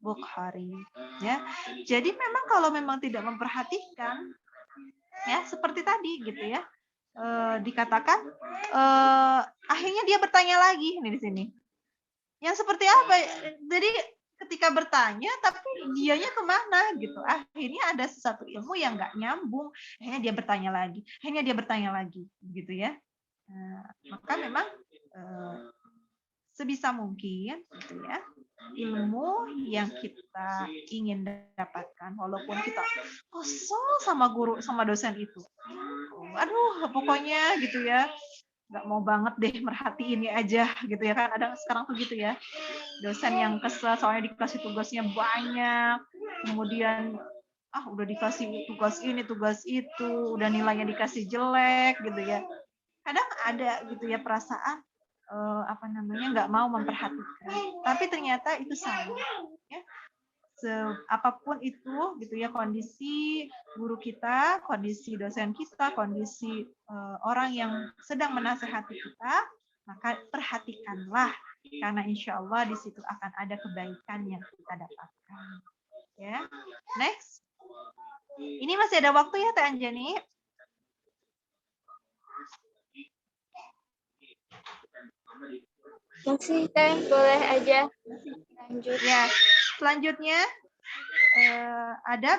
Bukhari. Ya, jadi memang kalau memang tidak memperhatikan, ya seperti tadi gitu ya, dikatakan akhirnya dia bertanya lagi nih di sini. Yang seperti apa? Jadi ketika bertanya tapi dianya kemana gitu. Akhirnya ada sesuatu ilmu yang nggak nyambung. Akhirnya dia bertanya lagi. Akhirnya dia bertanya lagi, gitu ya. Nah, maka memang sebisa mungkin, gitu ya, ilmu yang kita ingin dapatkan, walaupun kita kesel sama guru, sama dosen itu. Aduh, pokoknya gitu ya, nggak mau banget deh merhatiin ini aja gitu ya kan, ada sekarang tuh gitu ya, dosen yang kesel soalnya dikasih tugasnya banyak, kemudian udah dikasih tugas ini tugas itu, udah nilainya dikasih jelek gitu ya, kadang ada gitu ya perasaan nggak mau memperhatikan, tapi ternyata itu salah ya. Apapun itu gitu ya, kondisi guru kita, kondisi dosen kita, kondisi orang yang sedang menasehati kita, maka perhatikanlah, karena insya Allah di situ akan ada kebaikan yang kita dapatkan. Ya, next. Ini masih ada waktu ya, Teh Anjani? Masih, Teh, boleh aja lanjut. Ya, selanjutnya ada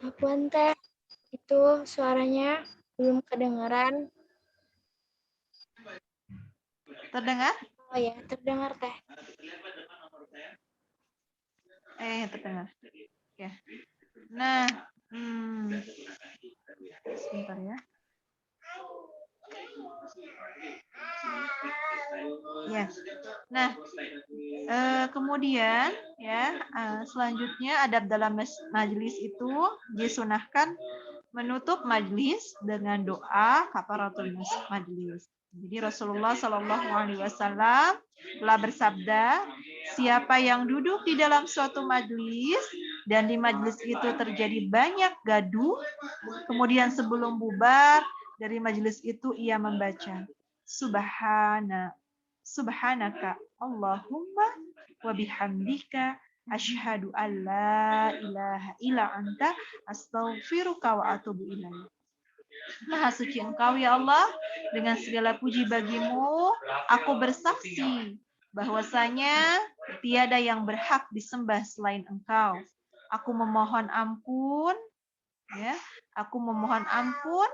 Apaan, Teh? Itu suaranya belum kedengeran. terdengar? Oh ya, terdengar, Teh. Terdengar. Ya. Nah, sebentar ya. Ya. Nah, kemudian ya, selanjutnya adab dalam majelis itu disunahkan menutup majelis dengan doa kafaratul majelis. Jadi Rasulullah Shallallahu Alaihi Wasallam telah bersabda, siapa yang duduk di dalam suatu majelis dan di majelis itu terjadi banyak gaduh, kemudian sebelum bubar dari majelis itu ia membaca Subhanaka Allahumma wa bihamdika asyhadu an la ilaha illa anta astaghfiruka wa atubu ilaik. Maha suci Engkau ya Allah, dengan segala puji bagimu, aku bersaksi bahwasanya tiada yang berhak disembah selain Engkau. Aku memohon ampun, ya, aku memohon ampun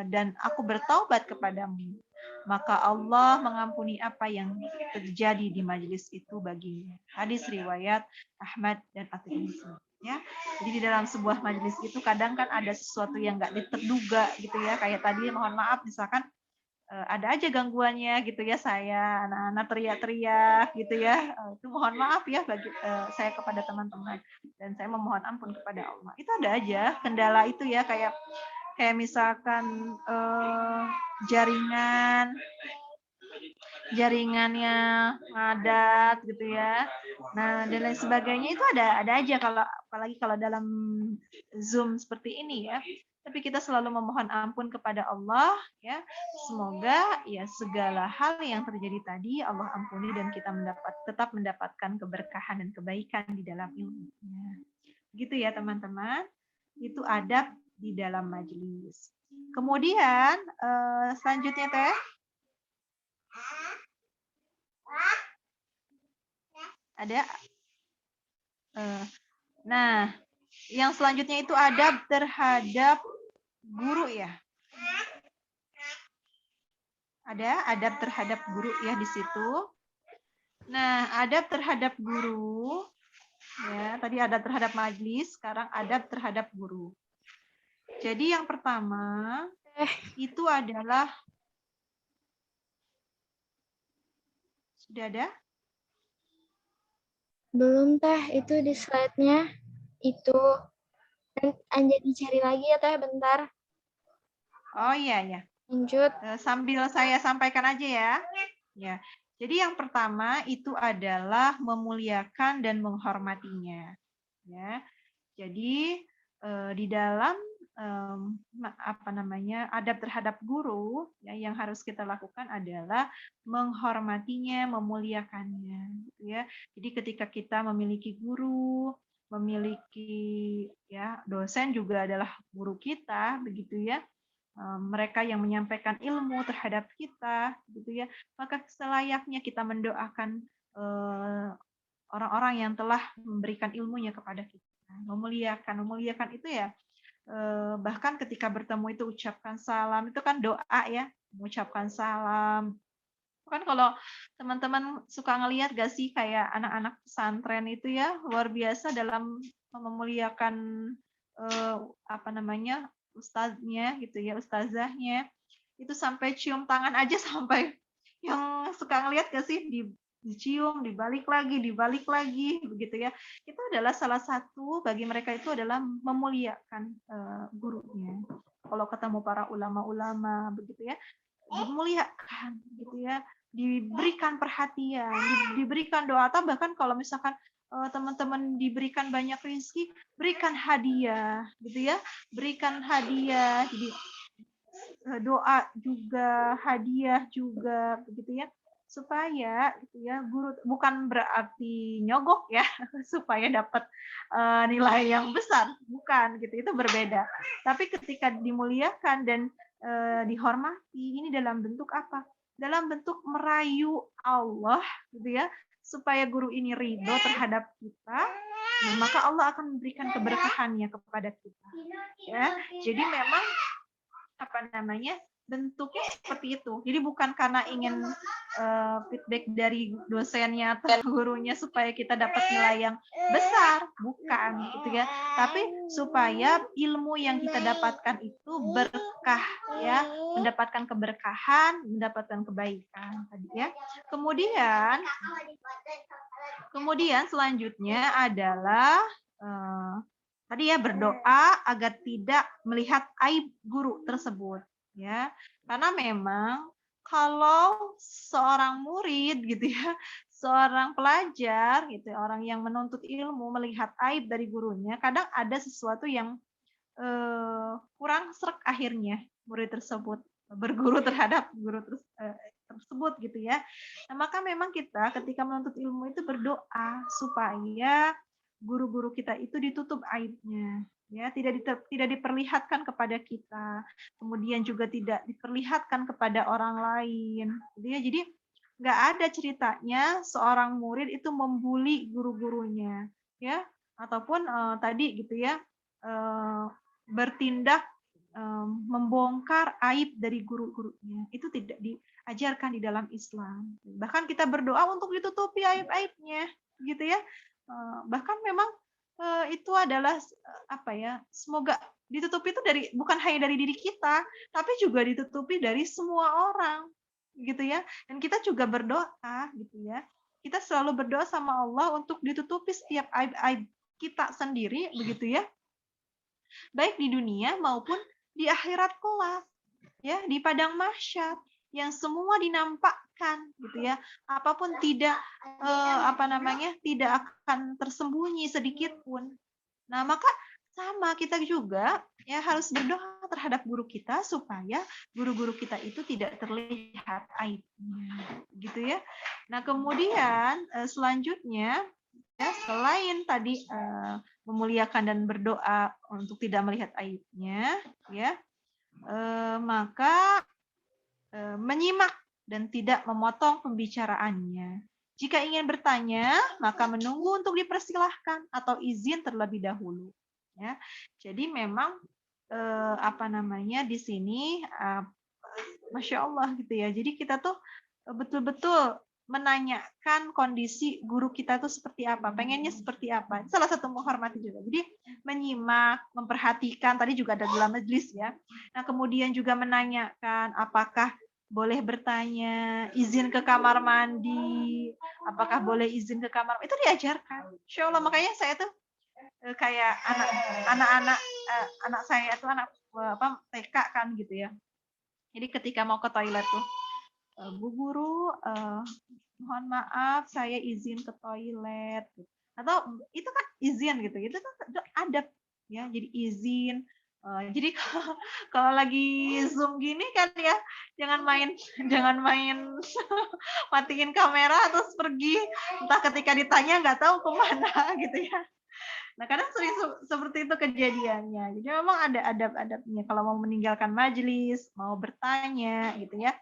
dan aku bertaubat kepadamu. Maka Allah mengampuni apa yang terjadi di majelis itu baginya. Hadis riwayat Ahmad dan At-Tirmidzi. Ya, jadi di dalam sebuah majelis itu kadang kan ada sesuatu yang nggak terduga gitu ya, kayak tadi mohon maaf misalkan ada aja gangguannya gitu ya, saya anak-anak teriak-teriak gitu ya, itu mohon maaf ya bagi saya kepada teman-teman, dan saya memohon ampun kepada Allah. Itu ada aja kendala itu ya, kayak misalkan jaringannya ngadat gitu ya. Nah, dan lain sebagainya itu ada aja, kalau apalagi kalau dalam Zoom seperti ini ya. Tapi kita selalu memohon ampun kepada Allah ya. Semoga ya segala hal yang terjadi tadi Allah ampuni dan kita tetap mendapatkan keberkahan dan kebaikan di dalam ilmunya. Gitu ya teman-teman. Itu adab di dalam majelis. Kemudian selanjutnya Teh. Ada. Nah, yang selanjutnya itu adab terhadap guru ya. Ada adab terhadap guru ya di situ. Nah, adab terhadap guru ya, tadi adab terhadap majelis, sekarang adab terhadap guru. Jadi yang pertama itu adalah, sudah ada? Belum, Teh. Itu di slide-nya. Itu. Anjani cari lagi ya, Teh, bentar. Oh iya ya. Lanjut. Sambil saya sampaikan aja ya. Ya. Jadi yang pertama itu adalah memuliakan dan menghormatinya. Ya. Jadi di dalam adab terhadap guru ya, yang harus kita lakukan adalah menghormatinya, memuliakannya, gitu ya. Jadi ketika kita memiliki guru, memiliki ya dosen juga adalah guru kita, begitu ya. Mereka yang menyampaikan ilmu terhadap kita, gitu ya. Maka selayaknya kita mendoakan orang-orang yang telah memberikan ilmunya kepada kita. Memuliakan itu ya bahkan ketika bertemu itu ucapkan salam, itu kan doa ya, mengucapkan salam. Kan kalau teman-teman suka ngelihat gak sih kayak anak-anak pesantren itu ya luar biasa dalam memuliakan ustadznya gitu ya, ustazahnya. Itu sampai cium tangan aja sampai yang suka ngelihat gak sih dicium, dibalik lagi, begitu ya. Itu adalah salah satu bagi mereka itu adalah memuliakan gurunya. Kalau ketemu para ulama-ulama, begitu ya, dimuliakan, gitu ya, diberikan perhatian, diberikan doa, atau bahkan kalau misalkan teman-teman diberikan banyak rezeki, berikan hadiah, gitu ya, berikan hadiah, jadi doa juga, hadiah juga, begitu ya, supaya gitu ya, guru bukan berarti nyogok ya, supaya dapat nilai yang besar, bukan gitu, itu berbeda. Tapi ketika dimuliakan dan dihormati, ini dalam bentuk apa? Dalam bentuk merayu Allah, gitu ya, supaya guru ini ridho terhadap kita, nah, maka Allah akan memberikan keberkahannya kepada kita. Ya, jadi memang bentuknya seperti itu. Jadi bukan karena ingin feedback dari dosennya atau gurunya supaya kita dapat nilai yang besar, bukan gitu ya. Tapi supaya ilmu yang kita dapatkan itu berkah ya, mendapatkan keberkahan, mendapatkan kebaikan tadi ya. Kemudian selanjutnya adalah tadi ya berdoa agar tidak melihat aib guru tersebut ya. Karena memang kalau seorang murid gitu ya, seorang pelajar gitu, orang yang menuntut ilmu melihat aib dari gurunya, kadang ada sesuatu yang kurang sreg akhirnya murid tersebut berguru terhadap guru tersebut gitu ya. Nah, maka memang kita ketika menuntut ilmu itu berdoa supaya guru-guru kita itu ditutup aibnya, ya, tidak diperlihatkan kepada kita, kemudian juga tidak diperlihatkan kepada orang lain, gitu ya. Jadi nggak ada ceritanya seorang murid itu membuli guru-gurunya, ya, ataupun tadi gitu ya, bertindak membongkar aib dari guru-gurunya. Itu tidak diajarkan di dalam Islam. Bahkan kita berdoa untuk ditutupi aib-aibnya, gitu ya. Bahkan memang itu adalah semoga ditutupi itu bukan hanya dari diri kita, tapi juga ditutupi dari semua orang, gitu ya. Dan kita juga berdoa, gitu ya. Kita selalu berdoa sama Allah untuk ditutupi setiap aib-aib kita sendiri, begitu ya. Baik di dunia maupun di akhirat kelak, ya, di padang mahsyar yang semua dinampakkan gitu ya, apapun tidak tidak akan tersembunyi sedikit pun. Nah, maka sama kita juga ya harus berdoa terhadap guru kita supaya guru-guru kita itu tidak terlihat aibnya, gitu ya. Nah, kemudian selanjutnya ya, selain tadi memuliakan dan berdoa untuk tidak melihat aibnya, ya, maka menyimak dan tidak memotong pembicaraannya. Jika ingin bertanya, maka menunggu untuk dipersilahkan atau izin terlebih dahulu. Ya, jadi memang di sini, masya Allah gitu ya. Jadi kita tuh betul-betul menanyakan kondisi guru kita tuh seperti apa, pengennya seperti apa. Salah satu menghormati juga. Jadi menyimak, memperhatikan, tadi juga ada dalam majelis ya. Nah, kemudian juga menanyakan apakah boleh bertanya, izin ke kamar mandi, apakah boleh izin ke kamar, itu diajarkan. Insya Allah, makanya saya tuh kayak anak saya tuh anak TK kan gitu ya. Jadi ketika mau ke toilet tuh Bu Guru, mohon maaf saya izin ke toilet, gitu. Atau itu kan izin gitu, itu kan adab ya, jadi izin. Jadi kalau lagi Zoom gini kan ya, jangan main jangan main matiin kamera terus pergi, entah ketika ditanya nggak tahu kemana gitu ya. Nah, kadang sering seperti itu kejadiannya. Jadi memang ada adab-adabnya kalau mau meninggalkan majelis, mau bertanya gitu ya.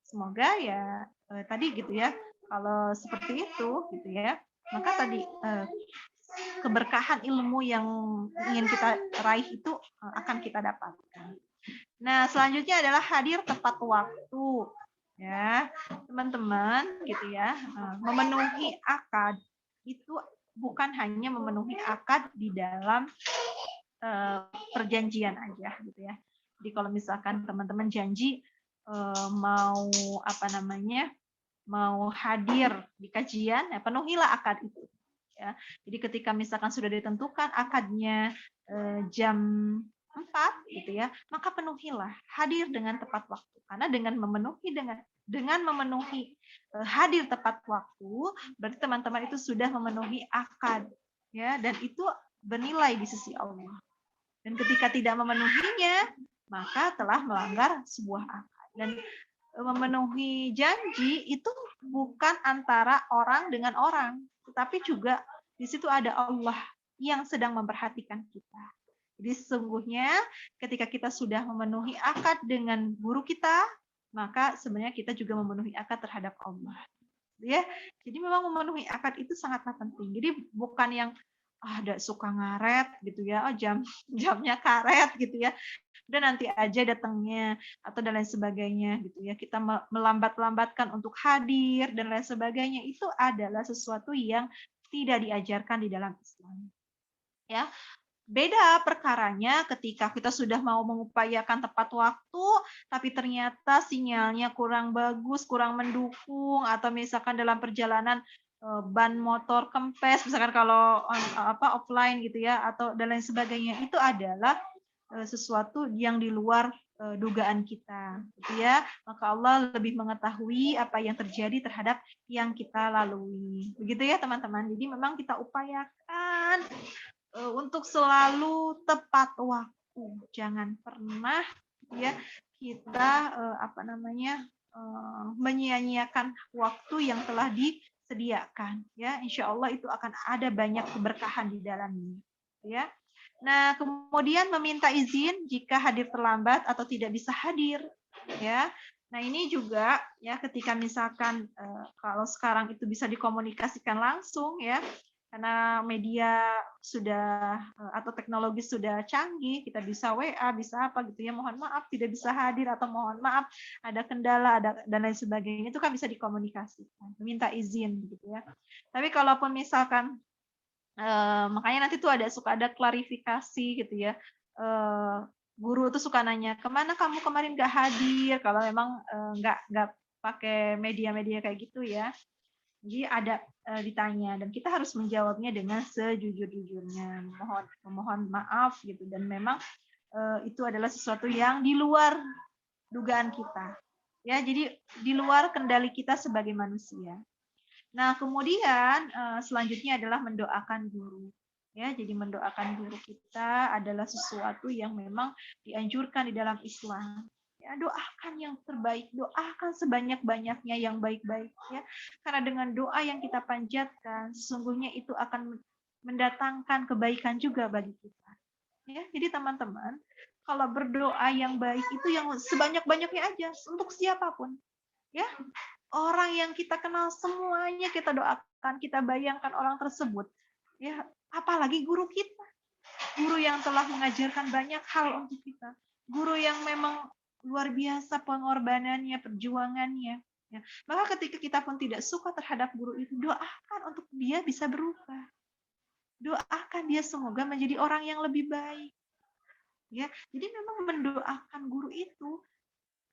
Semoga ya tadi gitu ya. Kalau seperti itu gitu ya, maka tadi keberkahan ilmu yang ingin kita raih itu akan kita dapatkan. Nah, selanjutnya adalah hadir tepat waktu. Ya, teman-teman gitu ya. Memenuhi akad itu bukan hanya memenuhi akad di dalam perjanjian aja gitu ya. Jadi kalau misalkan teman-teman janji mau apa namanya, mau hadir di kajian, ya penuhilah akad itu. Ya. Jadi ketika misalkan sudah ditentukan akadnya jam 4 gitu ya, maka penuhilah, hadir dengan tepat waktu. Karena dengan memenuhi hadir tepat waktu, berarti teman-teman itu sudah memenuhi akad ya, dan itu bernilai di sisi Allah. Dan ketika tidak memenuhinya, maka telah melanggar sebuah akad. Dan memenuhi janji itu bukan antara orang dengan orang, tetapi juga di situ ada Allah yang sedang memperhatikan kita. Jadi sesungguhnya ketika kita sudah memenuhi akad dengan guru kita, maka sebenarnya kita juga memenuhi akad terhadap Allah. Ya, jadi memang memenuhi akad itu sangatlah penting. Jadi bukan yang ada suka ngaret gitu ya, jamnya karet gitu ya, udah nanti aja datangnya atau dan lain sebagainya gitu ya. Kita melambat-lambatkan untuk hadir dan lain sebagainya, itu adalah sesuatu yang tidak diajarkan di dalam Islam. Ya, beda perkaranya ketika kita sudah mau mengupayakan tepat waktu, tapi ternyata sinyalnya kurang bagus, kurang mendukung, atau misalkan dalam perjalanan ban motor kempes, misalkan kalau offline gitu ya, atau dan lain sebagainya, itu adalah sesuatu yang di luar dugaan kita, gitu ya. Maka Allah lebih mengetahui apa yang terjadi terhadap yang kita lalui. Begitu ya teman-teman. Jadi memang kita upayakan untuk selalu tepat waktu. Jangan pernah ya kita menyia-nyiakan waktu yang telah disediakan. Ya, insya Allah itu akan ada banyak keberkahan di dalamnya. Ya. Nah, kemudian meminta izin jika hadir terlambat atau tidak bisa hadir. Ya. Nah, ini juga ya ketika misalkan kalau sekarang itu bisa dikomunikasikan langsung ya, karena media sudah atau teknologi sudah canggih, kita bisa WA, bisa apa gitu ya, mohon maaf tidak bisa hadir atau mohon maaf ada kendala, dan lain sebagainya, itu kan bisa dikomunikasikan, minta izin gitu ya. Tapi kalaupun misalkan makanya nanti tuh suka ada klarifikasi gitu ya. Guru tuh suka nanya, kemana kamu kemarin nggak hadir? Kalau memang nggak pakai media-media kayak gitu ya. Jadi ada ditanya dan kita harus menjawabnya dengan sejujur-jujurnya, memohon maaf gitu, dan memang itu adalah sesuatu yang di luar dugaan kita. Ya, jadi di luar kendali kita sebagai manusia. Nah, kemudian selanjutnya adalah mendoakan guru. Ya, jadi mendoakan guru kita adalah sesuatu yang memang dianjurkan di dalam Islam. Ya, doakan yang terbaik, doakan sebanyak-banyaknya yang baik-baik ya. Karena dengan doa yang kita panjatkan, sesungguhnya itu akan mendatangkan kebaikan juga bagi kita. Ya, jadi teman-teman, kalau berdoa yang baik itu yang sebanyak-banyaknya aja untuk siapapun. Ya, orang yang kita kenal semuanya kita doakan, kita bayangkan orang tersebut. Ya, apalagi guru kita. Guru yang telah mengajarkan banyak hal untuk kita. Guru yang memang luar biasa pengorbanannya, perjuangannya. Ya. Maka ketika kita pun tidak suka terhadap guru itu, doakan untuk dia bisa berubah. Doakan dia semoga menjadi orang yang lebih baik. Ya, jadi memang mendoakan guru itu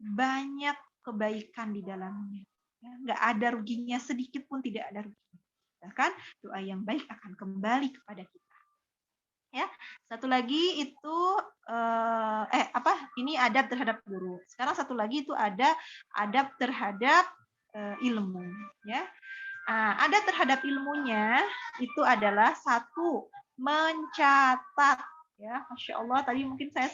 banyak kebaikan di dalamnya. Ya, nggak ada ruginya sedikit pun, tidak ada ruginya. Bahkan doa yang baik akan kembali kepada kita. Ya, satu lagi itu ini adab terhadap guru. Sekarang satu lagi itu ada adab terhadap ilmu, ya. Adab terhadap ilmunya itu adalah satu, mencatat, ya. Masya Allah, tadi mungkin saya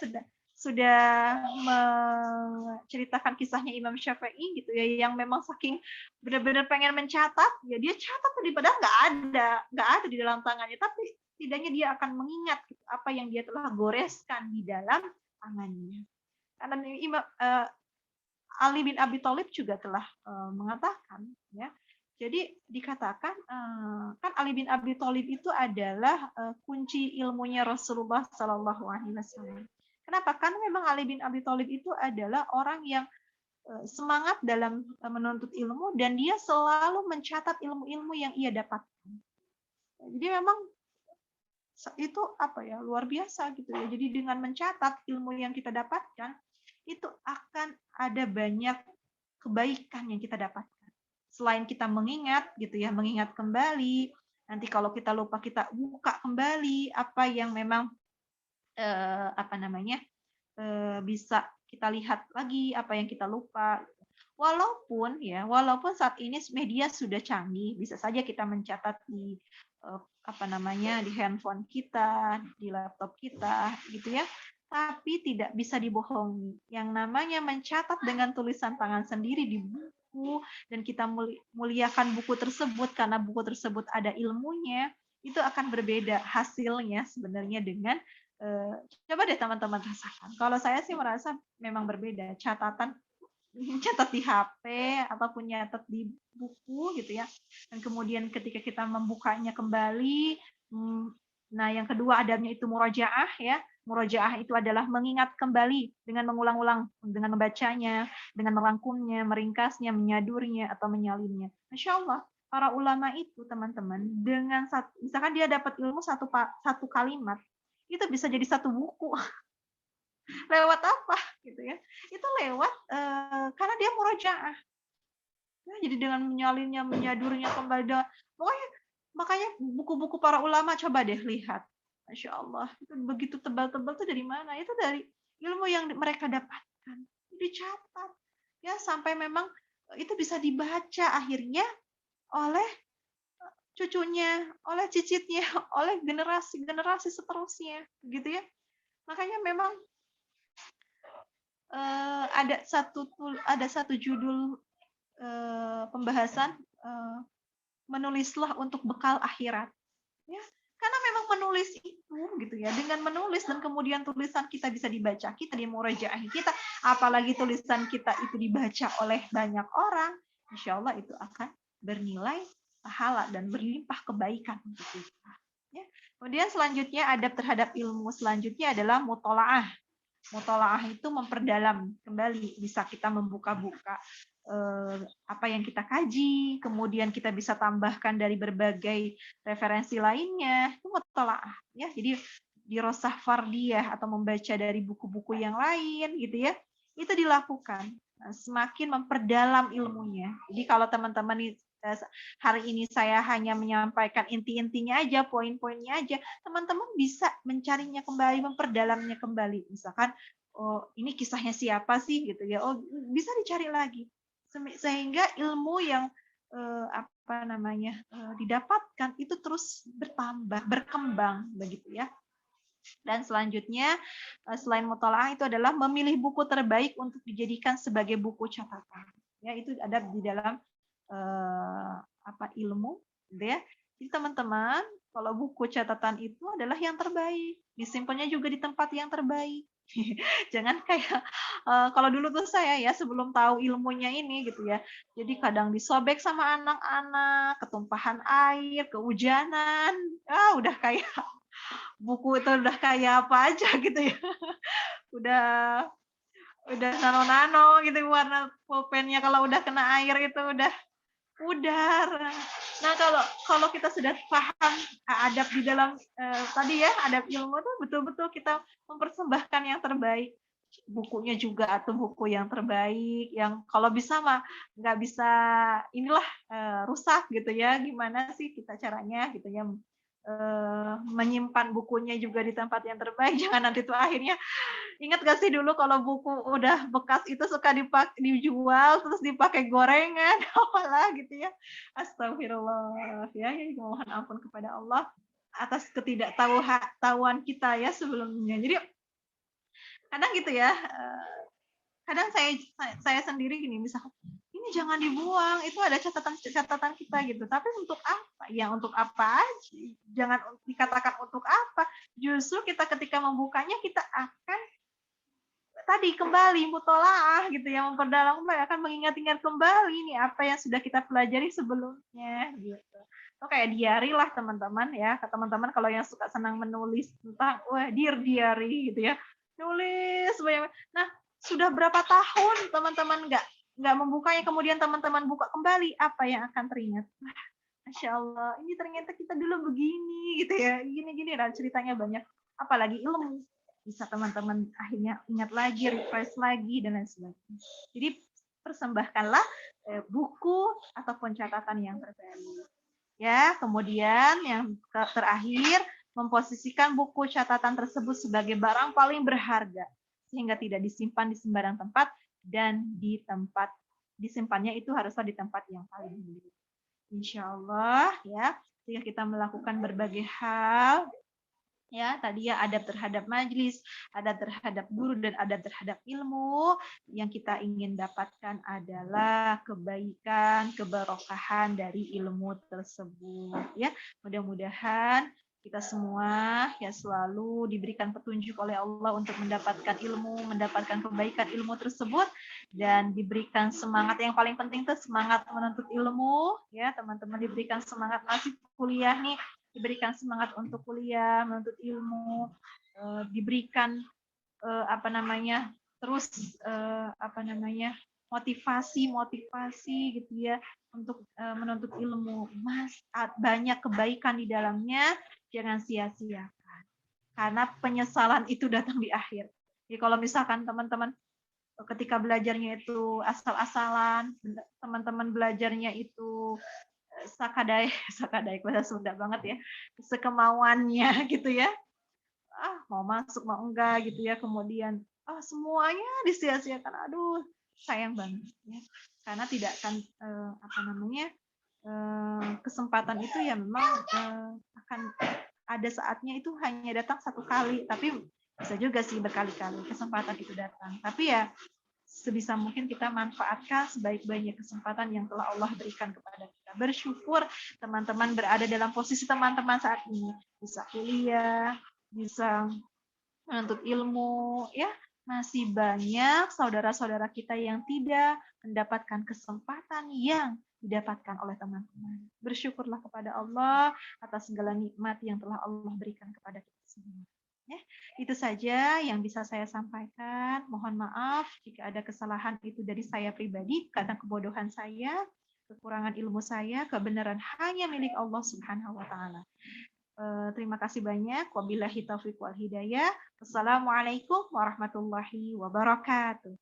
sudah menceritakan kisahnya Imam Syafi'i gitu ya, yang memang saking benar-benar pengen mencatat, ya dia catat tadi padahal nggak ada di dalam tangannya, tapi setidaknya dia akan mengingat gitu, apa yang dia telah goreskan di dalam tangannya. Karena Ali bin Abi Thalib juga telah mengatakan, ya. Jadi dikatakan kan Ali bin Abi Thalib itu adalah kunci ilmunya Rasulullah Shallallahu Alaihi Wasallam. Kenapa? Karena memang Ali bin Abi Thalib itu adalah orang yang semangat dalam menuntut ilmu dan dia selalu mencatat ilmu-ilmu yang ia dapatkan. Jadi memang itu luar biasa gitu ya. Jadi dengan mencatat ilmu yang kita dapatkan itu akan ada banyak kebaikan yang kita dapatkan. Selain kita mengingat gitu ya, mengingat kembali. Nanti kalau kita lupa kita buka kembali apa yang memang bisa kita lihat lagi apa yang kita lupa. Walaupun saat ini media sudah canggih, bisa saja kita mencatat di di handphone kita, di laptop kita, gitu ya. Tapi tidak bisa dibohongi. Yang namanya mencatat dengan tulisan tangan sendiri di buku dan kita muliakan buku tersebut karena buku tersebut ada ilmunya, itu akan berbeda hasilnya sebenarnya dengan coba deh teman-teman rasakan. Kalau saya sih merasa memang berbeda. Catat di HP ataupun nyatet di buku gitu ya. Dan kemudian ketika kita membukanya kembali, nah yang kedua adabnya itu murojaah ya. Murojaah itu adalah mengingat kembali dengan mengulang-ulang, dengan membacanya, dengan merangkumnya, meringkasnya, menyadurnya atau menyalinnya. Masya Allah, para ulama itu teman-teman dengan misalkan dia dapat ilmu satu kalimat, itu bisa jadi satu buku. Lewat apa gitu ya? Itu lewat karena dia murojaah. Ya, jadi dengan menyalinnya, menyadurnya kembali. Pokoknya makanya buku-buku para ulama coba deh lihat. Masya Allah, itu begitu tebal-tebal tuh dari mana? Itu dari ilmu yang mereka dapatkan. Dicatat. Ya, sampai memang itu bisa dibaca akhirnya oleh cucunya, oleh cicitnya, oleh generasi-generasi seterusnya, gitu ya. Makanya memang ada satu judul pembahasan menulislah untuk bekal akhirat, ya. Karena memang menulis itu gitu ya, dengan menulis dan kemudian tulisan kita bisa dibaca, kita dimurajaahi kita, apalagi tulisan kita itu dibaca oleh banyak orang, insya Allah itu akan bernilai pahala dan berlimpah kebaikan untuk kita. Ya. Kemudian selanjutnya adab terhadap ilmu selanjutnya adalah mutolaah. Mutolaah itu memperdalam kembali, bisa kita membuka-buka apa yang kita kaji, kemudian kita bisa tambahkan dari berbagai referensi lainnya, itu mutolaah ya. Jadi dirosah fardiyah atau membaca dari buku-buku yang lain gitu ya, itu dilakukan semakin memperdalam ilmunya. Jadi kalau teman-teman hari ini saya hanya menyampaikan inti-intinya aja, poin-poinnya aja, teman-teman bisa mencarinya kembali, memperdalamnya kembali. Misalkan, oh ini kisahnya siapa sih gitu ya, oh bisa dicari lagi. Sehingga ilmu yang didapatkan itu terus bertambah, berkembang begitu ya. Dan selanjutnya selain mutalaah itu adalah memilih buku terbaik untuk dijadikan sebagai buku catatan. Ya, itu ada di dalam ilmu, gitu ya. Jadi teman-teman, kalau buku catatan itu adalah yang terbaik, disimpannya juga di tempat yang terbaik. Jangan kayak kalau dulu tuh saya ya sebelum tahu ilmunya ini gitu ya, jadi kadang disobek sama anak-anak, ketumpahan air, kehujanan, udah kayak buku itu udah kayak apa aja gitu ya, udah nano-nano gitu warna pulpennya, kalau udah kena air itu udah pudar. Nah kalau kita sudah paham adab di dalam tadi ya, adab ilmu itu betul-betul kita mempersembahkan yang terbaik, bukunya juga atau buku yang terbaik, yang kalau bisa mah nggak bisa rusak gitu ya, gimana sih kita caranya gitu ya menyimpan bukunya juga di tempat yang terbaik, jangan nanti tuh akhirnya ingat gak sih dulu kalau buku udah bekas itu suka dijual terus dipakai gorengan, apalah gitu ya. Astagfirullah ya, mohon ampun kepada Allah atas ketidaktahuan kita ya sebelumnya. Jadi kadang gitu ya, kadang saya sendiri gini, misal ini jangan dibuang, itu ada catatan kita gitu. Tapi untuk apa? Ya untuk apa aja. Jangan dikatakan untuk apa. Justru kita ketika membukanya kita akan tadi kembali mutolaah gitu ya, memperdalam kembali, akan mengingat-ingat kembali nih apa yang sudah kita pelajari sebelumnya gitu. Itu kayak diary lah teman-teman ya. Teman-teman kalau yang suka senang menulis tentang dear diary gitu ya. Nulis banyak. Nah, sudah berapa tahun teman-teman nggak membukanya, kemudian teman-teman buka kembali, apa yang akan teringat? Masya Allah, ini ternyata kita dulu begini gitu ya, gini-gini, dan ceritanya banyak. Apalagi ilmu, bisa teman-teman akhirnya ingat lagi, refresh lagi, dan lain sebagainya. Jadi persembahkanlah buku ataupun catatan yang terbaik. Ya, kemudian yang terakhir, memposisikan buku catatan tersebut sebagai barang paling berharga sehingga tidak disimpan di sembarang tempat, dan disimpannya itu haruslah di tempat yang paling mulia. Insya Allah ya, jika kita melakukan berbagai hal ya, tadi ya adab terhadap majelis, adab terhadap guru, dan adab terhadap ilmu, yang kita ingin dapatkan adalah kebaikan, keberkahan dari ilmu tersebut ya. Mudah-mudahan kita semua ya selalu diberikan petunjuk oleh Allah untuk mendapatkan ilmu, mendapatkan kebaikan ilmu tersebut, dan diberikan semangat. Yang paling penting itu semangat menuntut ilmu ya, teman-teman diberikan semangat masih kuliah nih, diberikan semangat untuk kuliah, menuntut ilmu, diberikan terus motivasi gitu ya untuk menuntut ilmu. Banyak kebaikan di dalamnya, jangan sia-siakan. Karena penyesalan itu datang di akhir. Jadi kalau misalkan teman-teman ketika belajarnya itu asal-asalan, teman-teman belajarnya itu sakadai bahasa Sunda banget ya, sekemauannya gitu ya, mau masuk mau enggak gitu ya, kemudian semuanya disia-siakan, aduh sayang banget ya, karena tidak akan kesempatan itu ya memang akan ada saatnya, itu hanya datang satu kali, tapi bisa juga sih berkali-kali kesempatan itu datang, tapi ya sebisa mungkin kita manfaatkan sebaik-baiknya kesempatan yang telah Allah berikan kepada kita. Bersyukur teman-teman berada dalam posisi teman-teman saat ini, bisa kuliah, bisa menuntut ilmu, ya. Masih banyak saudara-saudara kita yang tidak mendapatkan kesempatan yang didapatkan oleh teman-teman. Bersyukurlah kepada Allah atas segala nikmat yang telah Allah berikan kepada kita semua. Ya, itu saja yang bisa saya sampaikan. Mohon maaf jika ada kesalahan itu dari saya pribadi, karena kebodohan saya, kekurangan ilmu saya, kebenaran hanya milik Allah Subhanahu wa Ta'ala. Terima kasih banyak. Wabillahi taufiq wal hidayah. Wassalamualaikum warahmatullahi wabarakatuh.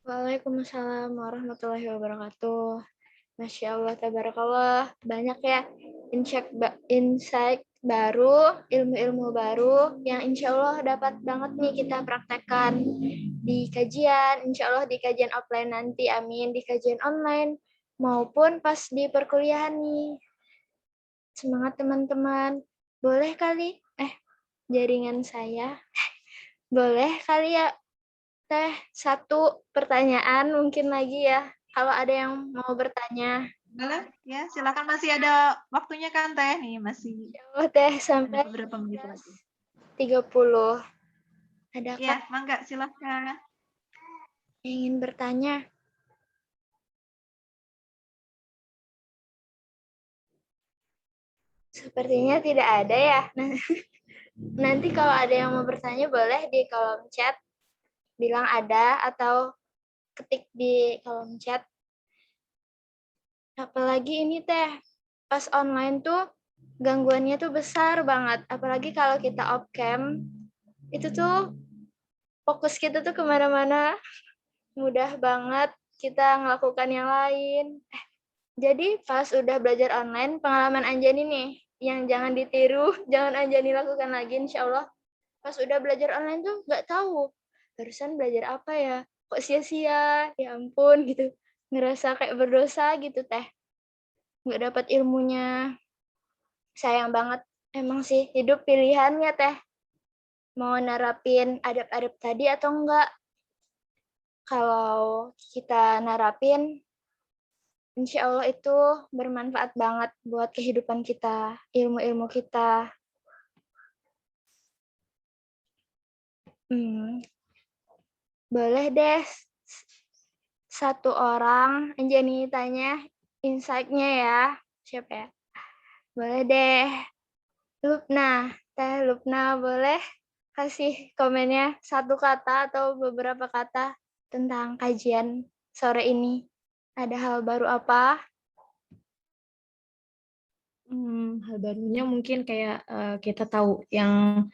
Waalaikumsalam warahmatullahi wabarakatuh. Masya Allah, tabarakallah. Banyak ya insight baru, ilmu-ilmu baru yang insya Allah dapat banget nih kita praktekkan di kajian, insya Allah di kajian offline nanti, amin, di kajian online, maupun pas di perkuliahan nih. Semangat teman-teman. Boleh kali, jaringan saya, boleh kali ya, Teh, satu pertanyaan mungkin lagi ya, kalau ada yang mau bertanya. Boleh ya, silakan, masih ada waktunya kan Teh nih, masih Teh sampai ada beberapa menit lagi. 30. Adakah Ya, mangga silakan. ingin bertanya? Sepertinya tidak ada ya. Nanti kalau ada yang mau bertanya boleh di kolom chat bilang ada atau ketik di kolom chat. Apalagi ini Teh, pas online tuh gangguannya tuh besar banget. Apalagi kalau kita off cam, itu tuh fokus kita tuh kemana-mana. Mudah banget kita ngelakukan yang lain. Jadi pas udah belajar online, pengalaman Anjani nih, yang jangan ditiru, jangan Anjani lakukan lagi insya Allah. Pas udah belajar online tuh nggak tahu barusan belajar apa ya, kok sia-sia, ya ampun gitu. Ngerasa kayak berdosa gitu teh, nggak dapat ilmunya. Sayang banget, emang sih hidup pilihannya teh, mau nerapin adab-adab tadi atau enggak. Kalau kita nerapin, insya Allah itu bermanfaat banget buat kehidupan kita, ilmu-ilmu kita. Boleh deh satu orang Anjani tanya insight-nya ya. Siapa ya? Boleh deh. Lupna, Teh Lupna boleh kasih komennya satu kata atau beberapa kata tentang kajian sore ini. Ada hal baru apa? Hal barunya mungkin kayak kita tahu yang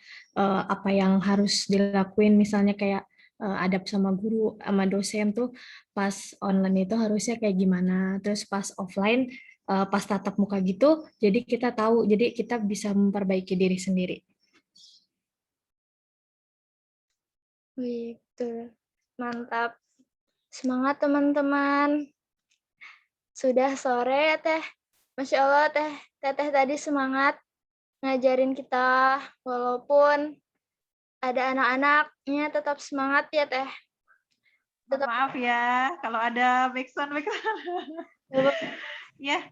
apa yang harus dilakuin, misalnya kayak adab sama guru sama dosen tuh pas online itu harusnya kayak gimana, terus pas offline pas tatap muka gitu, jadi kita tahu, jadi kita bisa memperbaiki diri sendiri. Wih, betul. Mantap. Semangat teman-teman. Sudah sore ya Teh. Masya Allah Teteh tadi semangat ngajarin kita walaupun ada anak-anaknya tetap semangat ya Teh. Tetap maaf ya kalau ada backsound. Ya,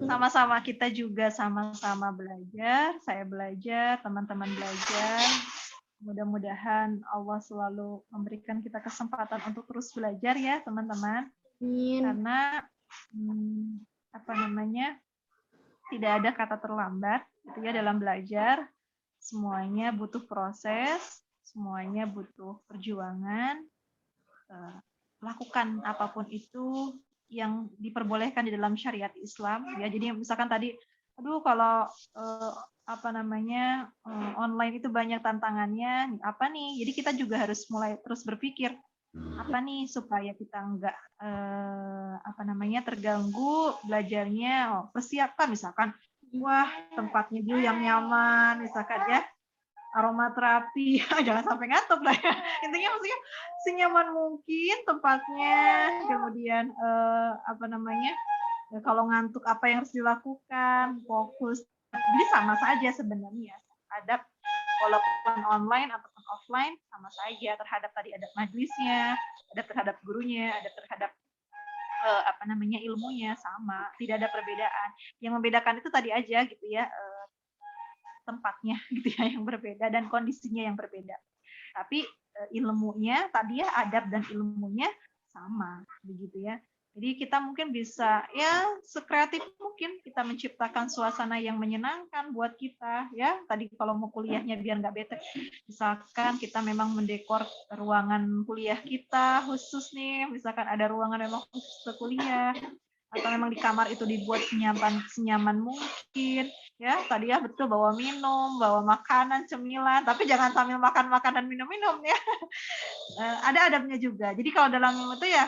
sama-sama kita juga sama-sama belajar. Saya belajar, teman-teman belajar. Mudah-mudahan Allah selalu memberikan kita kesempatan untuk terus belajar ya teman-teman. Karena tidak ada kata terlambat gitu ya dalam belajar. Semuanya butuh proses, semuanya butuh perjuangan. Lakukan apapun itu yang diperbolehkan di dalam syariat Islam ya. Jadi misalkan tadi kalau online itu banyak tantangannya, apa nih? Jadi kita juga harus mulai terus berpikir apa nih supaya kita enggak terganggu belajarnya. Persiapkan misalkan tempatnya dulu yang nyaman misalkan ya, aromaterapi, jangan sampai ngantuk lah ya. Intinya maksudnya senyaman mungkin tempatnya, kemudian kalau ngantuk apa yang harus dilakukan, fokus. Jadi sama saja sebenarnya adab walaupun online ataupun offline sama saja terhadap tadi adab majlisnya, adab terhadap gurunya, adab terhadap ilmunya sama, tidak ada perbedaan. Yang membedakan itu tadi aja gitu ya, tempatnya gitu ya yang berbeda dan kondisinya yang berbeda. Tapi ilmunya tadi ya, adab dan ilmunya sama begitu ya. Jadi kita mungkin bisa ya sekreatif mungkin kita menciptakan suasana yang menyenangkan buat kita ya. Tadi kalau mau kuliahnya biar nggak bete, misalkan kita memang mendekor ruangan kuliah kita khusus nih, misalkan ada ruangan memang khusus ke kuliah, atau memang di kamar itu dibuat senyaman mungkin ya. Tadi ya betul, bawa minum, bawa makanan, cemilan, tapi jangan sambil makan dan minum ya. Ada adabnya juga. Jadi kalau dalam itu ya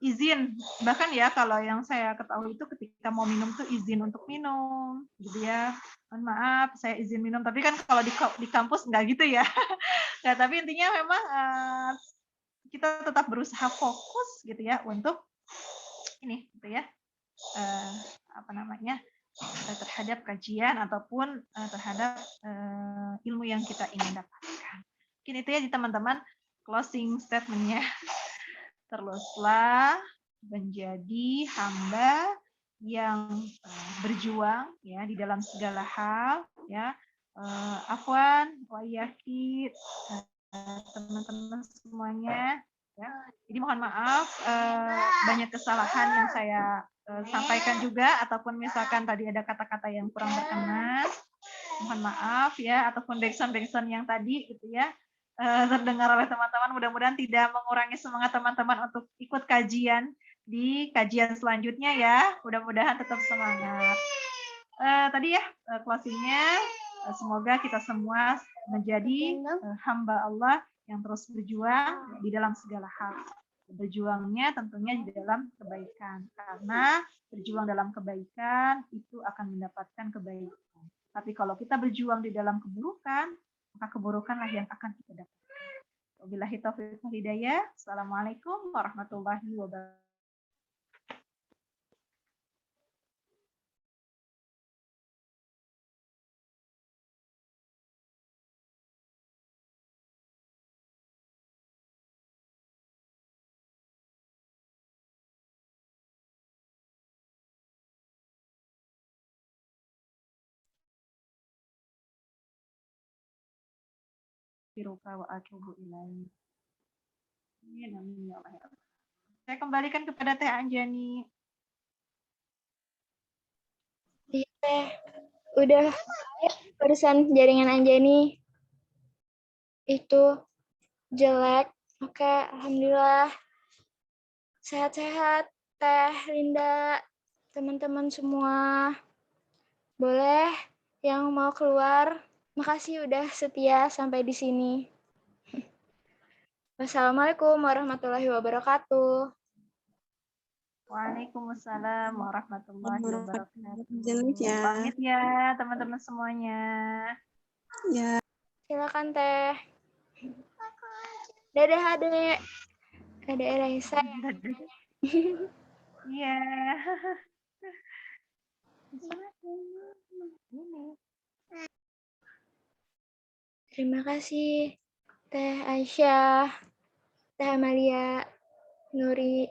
izin, bahkan ya kalau yang saya ketahui itu ketika mau minum tuh izin untuk minum gitu ya. Mohon maaf saya izin minum, tapi kan kalau di kampus enggak gitu ya. Nah, tapi intinya memang kita tetap berusaha fokus gitu ya untuk ini gitu ya, terhadap kajian ataupun terhadap ilmu yang kita ingin dapatkan. Mungkin itu ya di teman-teman closing statement-nya. Teruslah menjadi hamba yang berjuang ya di dalam segala hal ya. Afwan wa iyaki teman-teman semuanya ya. Jadi mohon maaf banyak kesalahan yang saya sampaikan juga, ataupun misalkan tadi ada kata-kata yang kurang berkenan, mohon maaf ya, ataupun backsound yang tadi gitu ya terdengar oleh teman-teman, mudah-mudahan tidak mengurangi semangat teman-teman untuk ikut kajian di kajian selanjutnya ya. Mudah-mudahan tetap semangat. Tadi ya closingnya, semoga kita semua menjadi hamba Allah yang terus berjuang di dalam segala hal. Berjuangnya tentunya di dalam kebaikan. Karena berjuang dalam kebaikan itu akan mendapatkan kebaikan. Tapi kalau kita berjuang di dalam keburukan, maka keburukanlah yang akan kita dapatkan. Wabillahi taufiq wal hidayah. Assalamualaikum warahmatullahi wabarakatuh. Firuka wa atubu ilaih. Amin, amin, ya Allah, ya Allah. Saya kembalikan kepada Teh Anjani. Iya, Teh. Udah barusan jaringan Anjani itu jelek. Oke, alhamdulillah. Sehat-sehat, Teh Linda, teman-teman semua. Boleh yang mau keluar? Makasih udah setia sampai di sini. Wassalamualaikum warahmatullahi wabarakatuh. Waalaikumsalam warahmatullahi wabarakatuh. Ya. Pamit ya teman-teman semuanya. Ya. Silakan Teh. Dadah Adek. Adek Raisa. Iya. Terima kasih Teh Aisyah, Teh Amalia, Nuri,